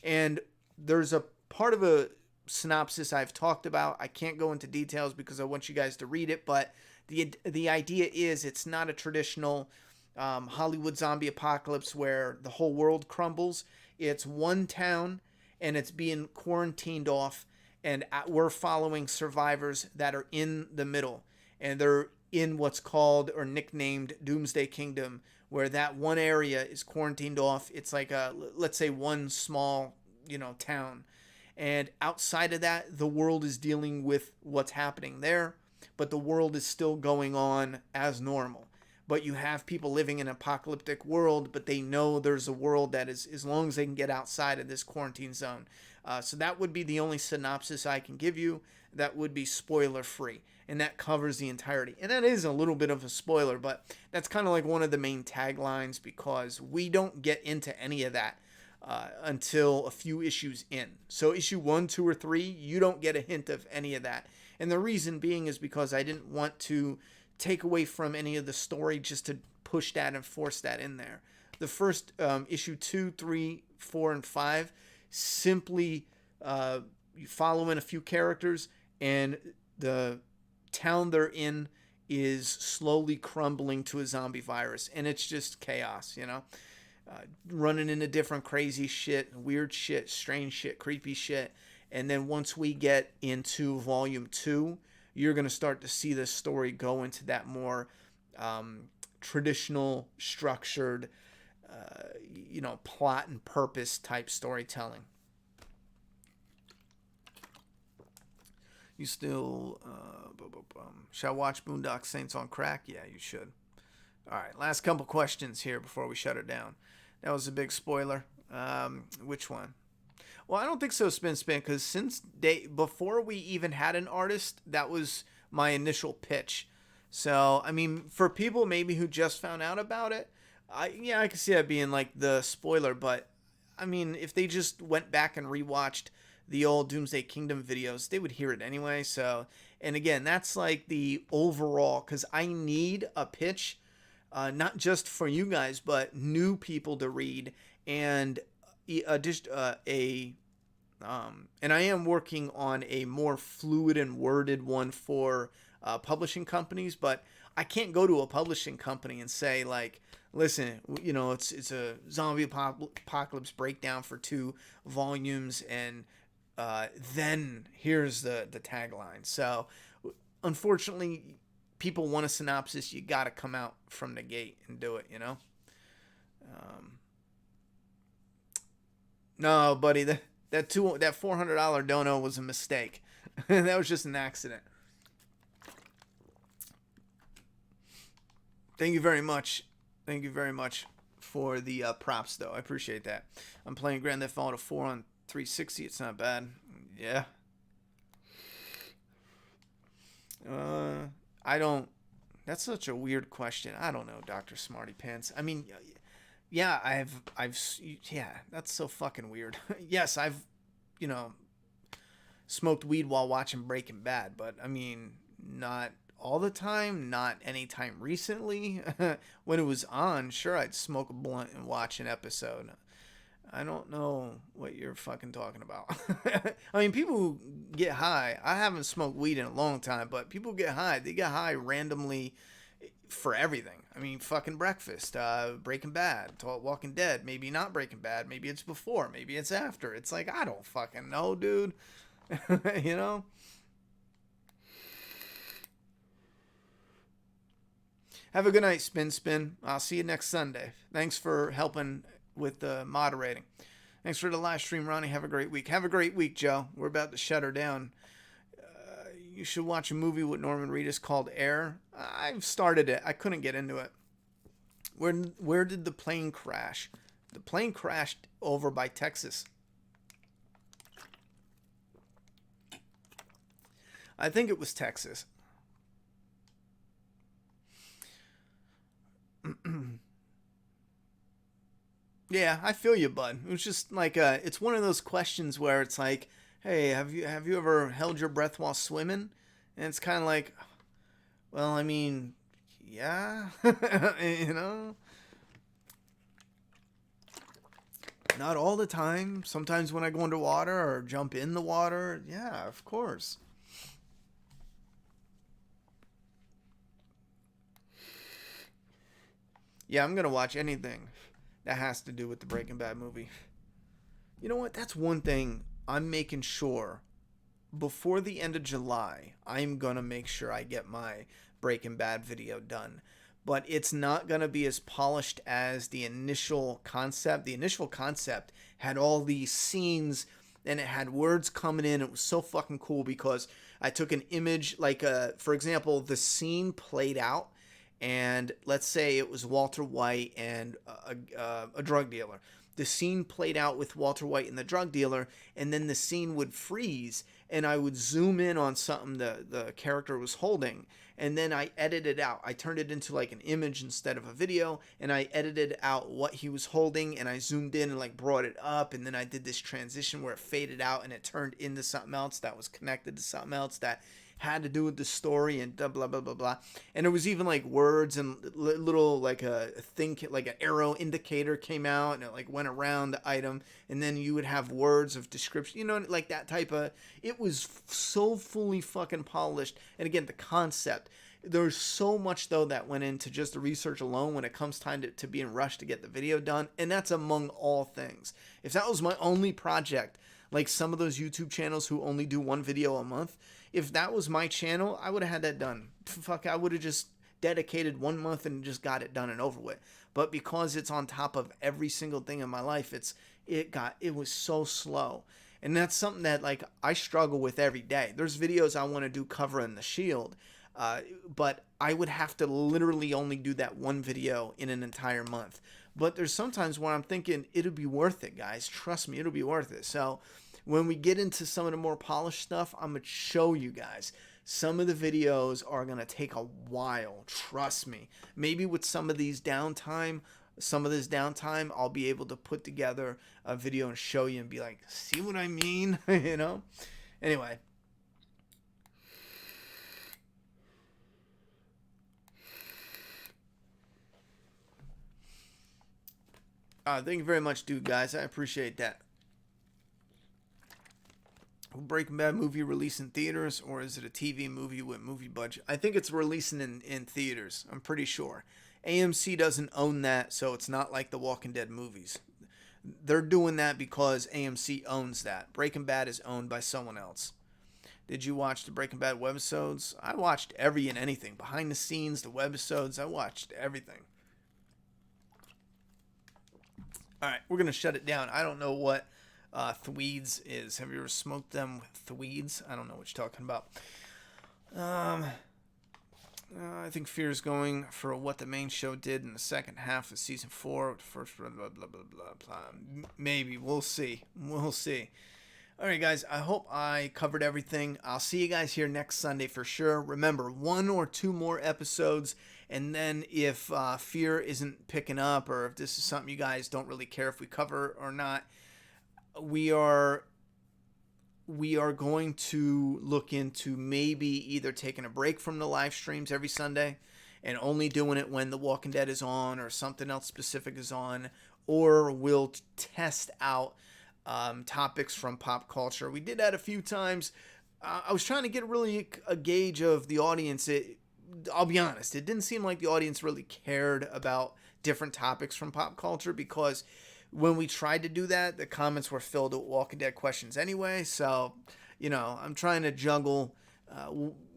And there's a part of a synopsis I've talked about. I can't go into details because I want you guys to read it, but the idea is it's not a traditional Hollywood zombie apocalypse where the whole world crumbles. It's one town and it's being quarantined off, and we're following survivors that are in the middle, and they're in what's called or nicknamed Doomsday Kingdom, where that one area is quarantined off. It's like let's say one small, town, and outside of that, the world is dealing with what's happening there, but the world is still going on as normal. But you have people living in an apocalyptic world, but they know there's a world that is, as long as they can get outside of this quarantine zone. So that would be the only synopsis I can give you. That would be spoiler free, and that covers the entirety. And that is a little bit of a spoiler, but that's kind of like one of the main taglines, because we don't get into any of that until a few issues in. So issue 1, 2, or 3, you don't get a hint of any of that. And the reason being is because I didn't want to take away from any of the story just to push that and force that in there. The first issue 2, 3, 4, and 5 simply you follow in a few characters, and the town they're in is slowly crumbling to a zombie virus, and it's just chaos, running into different crazy shit, weird shit, strange shit, creepy shit. And then once we get into volume 2, you're going to start to see this story go into that more traditional, structured, plot and purpose type storytelling. You still shall watch Boondock Saints on crack? Yeah, you should. All right, last couple questions here before we shut it down. That was a big spoiler. Which one? Well, I don't think so, Spin, because before we even had an artist, that was my initial pitch. So, I mean, for people maybe who just found out about it, I can see that being like the spoiler, but I mean, if they just went back and rewatched the old Doomsday Kingdom videos, they would hear it anyway. So, and again, that's like the overall, because I need a pitch, not just for you guys, but new people to read, and and I am working on a more fluid and worded one for publishing companies, but I can't go to a publishing company and say, like, listen, it's a zombie apocalypse breakdown for 2 volumes, and then here's the tagline. So unfortunately, people want a synopsis. You got to come out from the gate and do it, No, buddy, that $400 dono was a mistake. That was just an accident. Thank you very much. Thank you very much for the props, though. I appreciate that. I'm playing Grand Theft Auto 4 on 360. It's not bad. Yeah. I don't. That's such a weird question. I don't know, Doctor Smarty Pants. I mean, yeah, yeah, that's so fucking weird. Yes, I've, you know, smoked weed while watching Breaking Bad, but I mean, not all the time, not anytime recently. When it was on, sure, I'd smoke a blunt and watch an episode. I don't know what you're fucking talking about. I mean, people who get high, I haven't smoked weed in a long time, but people get high. They get high randomly for everything. I mean, fucking breakfast, Breaking Bad, Walking Dead, maybe not Breaking Bad, maybe it's before, maybe it's after. It's like, I don't fucking know, dude. You know? Have a good night, Spin. I'll see you next Sunday. Thanks for helping with the moderating. Thanks for the live stream, Ronnie. Have a great week. Have a great week, Joe. We're about to shut her down. You should watch a movie with Norman Reedus called Air. I've started it. I couldn't get into it. Where did the plane crash? The plane crashed over by Texas. I think it was Texas. Yeah, I feel you, bud. It was just like it's one of those questions where it's like, hey, have you ever held your breath while swimming? And it's kind of like, well, I mean, yeah, you know, not all the time. Sometimes when I go underwater or jump in the water, yeah, of course. Yeah, I'm gonna watch anything that has to do with the Breaking Bad movie. You know what? That's one thing I'm making sure before the end of July. I'm gonna make sure I get my Breaking Bad video done. But it's not gonna be as polished as the initial concept. The initial concept had all these scenes and it had words coming in. It was so fucking cool because I took an image, like, for example, the scene played out and let's say it was Walter White and a drug dealer. The scene played out with Walter White and the drug dealer, and then the scene would freeze, and I would zoom in on something the character was holding, and then I edited out. I turned it into like an image instead of a video, and I edited out what he was holding, and I zoomed in and like brought it up, and then I did this transition where it faded out and it turned into something else that was connected to something else that had to do with the story and blah blah blah blah blah. And there was even like words and little like a thing, like an arrow indicator came out and it like went around the item, and then you would have words of description, you know, like that type of. It was so fully fucking polished. And again, the concept. There's so much though that went into just the research alone when it comes time to being rushed to get the video done, and that's among all things. If that was my only project, like some of those YouTube channels who only do one video a month, if that was my channel, I would have had that done. Fuck, I would have just dedicated 1 month and just got it done and over with. But because it's on top of every single thing in my life, it was so slow. And that's something that like I struggle with every day. There's videos I want to do covering the Shield, but I would have to literally only do that one video in an entire month. But there's sometimes where I'm thinking it'll be worth it, guys. Trust me, it'll be worth it. So when we get into some of the more polished stuff, I'm going to show you guys. Some of the videos are going to take a while. Trust me. Maybe with some of this downtime, I'll be able to put together a video and show you and be like, see what I mean? You know? Anyway. Thank you very much, dude, guys. I appreciate that. Will Breaking Bad movie release in theaters, or is it a TV movie with movie budget? I think it's releasing in theaters. I'm pretty sure. AMC doesn't own that, so it's not like the Walking Dead movies. They're doing that because AMC owns that. Breaking Bad is owned by someone else. Did you watch the Breaking Bad webisodes? I watched every and anything. Behind the scenes, the webisodes, I watched everything. All right, we're going to shut it down. I don't know what Thweeds is. Have you ever smoked them with Thweeds? I don't know what you're talking about. I think Fear's going for what the main show did in the second half of season 4. First, blah, blah, blah, blah, blah, blah. Maybe. We'll see. We'll see. All right, guys, I hope I covered everything. I'll see you guys here next Sunday for sure. Remember, 1 or 2 more episodes, and then if Fear isn't picking up, or if this is something you guys don't really care if we cover or not, we are going to look into maybe either taking a break from the live streams every Sunday and only doing it when The Walking Dead is on or something else specific is on, or we'll test out topics from pop culture. We did that a few times. I was trying to get really a gauge of the audience. I'll be honest, it didn't seem like the audience really cared about different topics from pop culture, because when we tried to do that, the comments were filled with Walking Dead questions anyway. So, I'm trying to juggle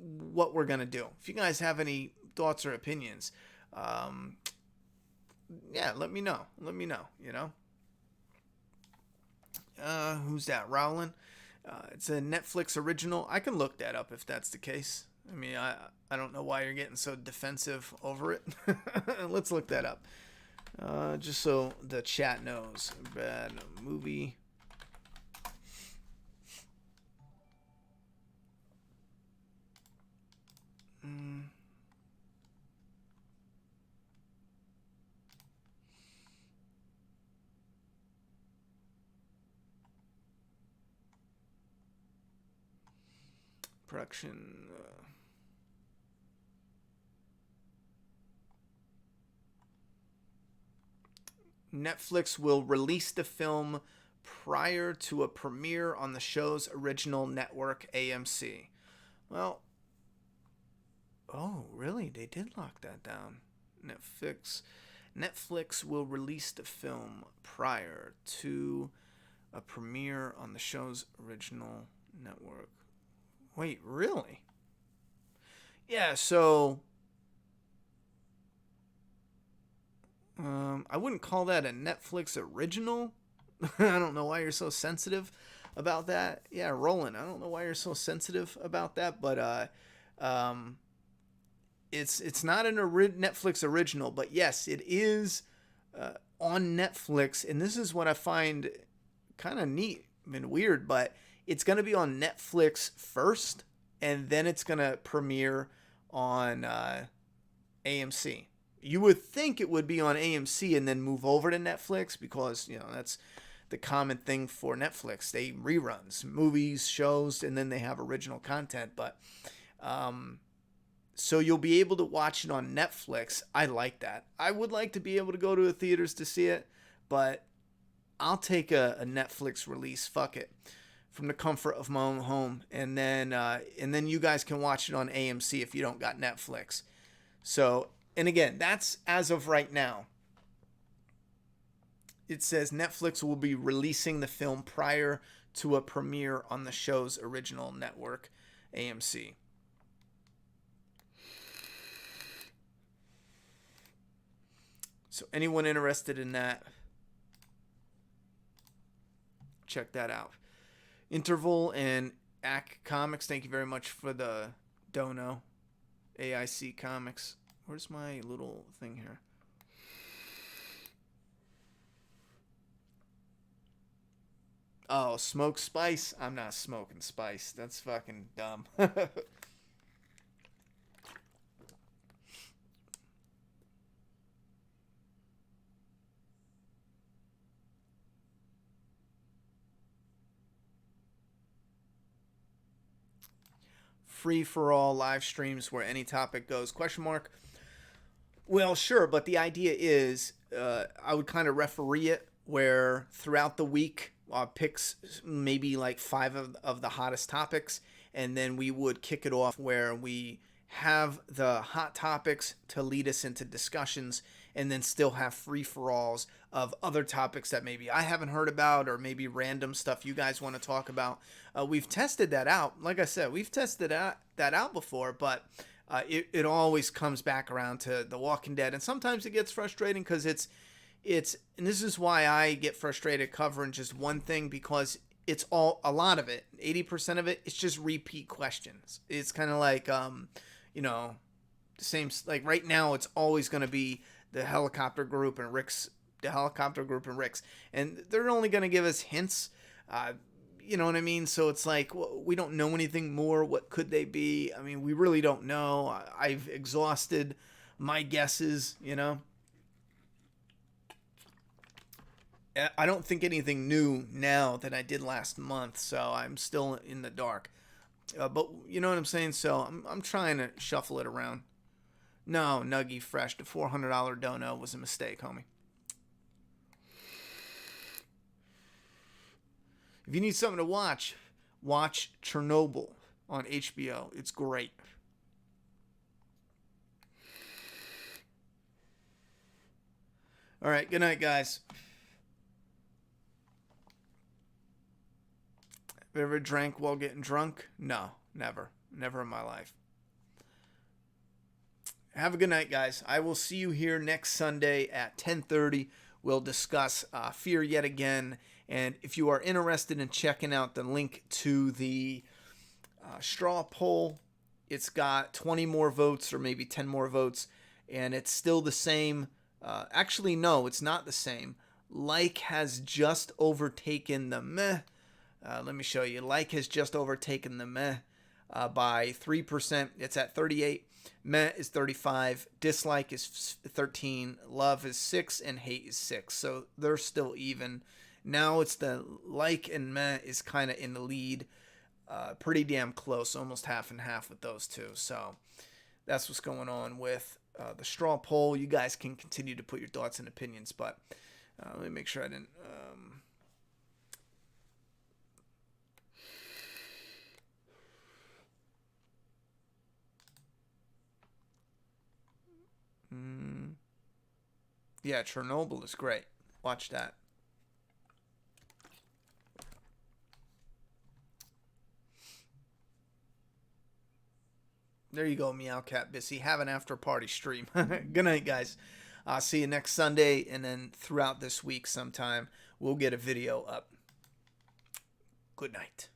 what we're going to do. If you guys have any thoughts or opinions, yeah, let me know. Who's that? Rowland? It's a Netflix original. I can look that up if that's the case. I mean, I don't know why you're getting so defensive over it. Let's look that up. Just so the chat knows. Bad movie. Production. Netflix will release the film prior to a premiere on the show's original network, AMC. Well, oh, really? They did lock that down. Netflix will release the film prior to a premiere on the show's original network. Wait, really? Yeah, so I wouldn't call that a Netflix original. I don't know why you're so sensitive about that. Yeah, Roland, I don't know why you're so sensitive about that, but it's not an Netflix original, but yes, it is on Netflix, and this is what I find kind of neat and weird, but it's going to be on Netflix first, and then it's going to premiere on AMC. You would think it would be on AMC and then move over to Netflix, because, that's the common thing for Netflix. They reruns movies, shows, and then they have original content. But so you'll be able to watch it on Netflix. I like that. I would like to be able to go to the theaters to see it, but I'll take a Netflix release. Fuck it. From the comfort of my own home, and then you guys can watch it on AMC if you don't got Netflix. So, and again, that's as of right now. It says Netflix will be releasing the film prior to a premiere on the show's original network, AMC. So anyone interested in that, check that out. Interval and AC Comics, thank you very much for the dono. AIC Comics. Where's my little thing here? Oh, smoke spice? I'm not smoking spice. That's fucking dumb. Free for all live streams where any topic goes? Question mark. Well, sure, but the idea is I would kind of referee it where throughout the week picks maybe like 5 of the hottest topics, and then we would kick it off where we have the hot topics to lead us into discussions, and then still have free-for-alls of other topics that maybe I haven't heard about, or maybe random stuff you guys want to talk about. We've tested that out. Like I said, we've tested that out before, but it always comes back around to The Walking Dead, and sometimes it gets frustrating because it's and this is why I get frustrated covering just one thing, because it's a lot of it, 80% of it, it's just repeat questions. It's kind of like the same, like right now it's always going to be the helicopter group and Rick's, and they're only going to give us hints. You know what I mean? So it's like, well, we don't know anything more. What could they be? I mean, we really don't know. I've exhausted my guesses, you know. I don't think anything new now than I did last month, so I'm still in the dark. But you know what I'm saying? So I'm trying to shuffle it around. No, Nuggy Fresh, the $400 dono was a mistake, homie. If you need something to watch, watch Chernobyl on HBO. It's great. All right, good night, guys. Have you ever drank while getting drunk? No, never. Never in my life. Have a good night, guys. I will see you here next Sunday at 10:30. We'll discuss Fear Yet Again. And if you are interested in checking out the link to the straw poll, it's got 20 more votes or maybe 10 more votes. And it's still the same. Actually, no, it's not the same. Like has just overtaken the meh. Let me show you. Like has just overtaken the meh by 3%. It's at 38. Meh is 35. Dislike is 13. Love is 6. And hate is 6. So they're still even. Now it's the like and meh is kind of in the lead. Pretty damn close. Almost half and half with those two. So that's what's going on with the straw poll. You guys can continue to put your thoughts and opinions. But let me make sure I didn't... Yeah, Chernobyl is great. Watch that. There you go, Meowcat Bissy. Have an after party stream. Good night, guys. See you next Sunday, and then throughout this week sometime, we'll get a video up. Good night.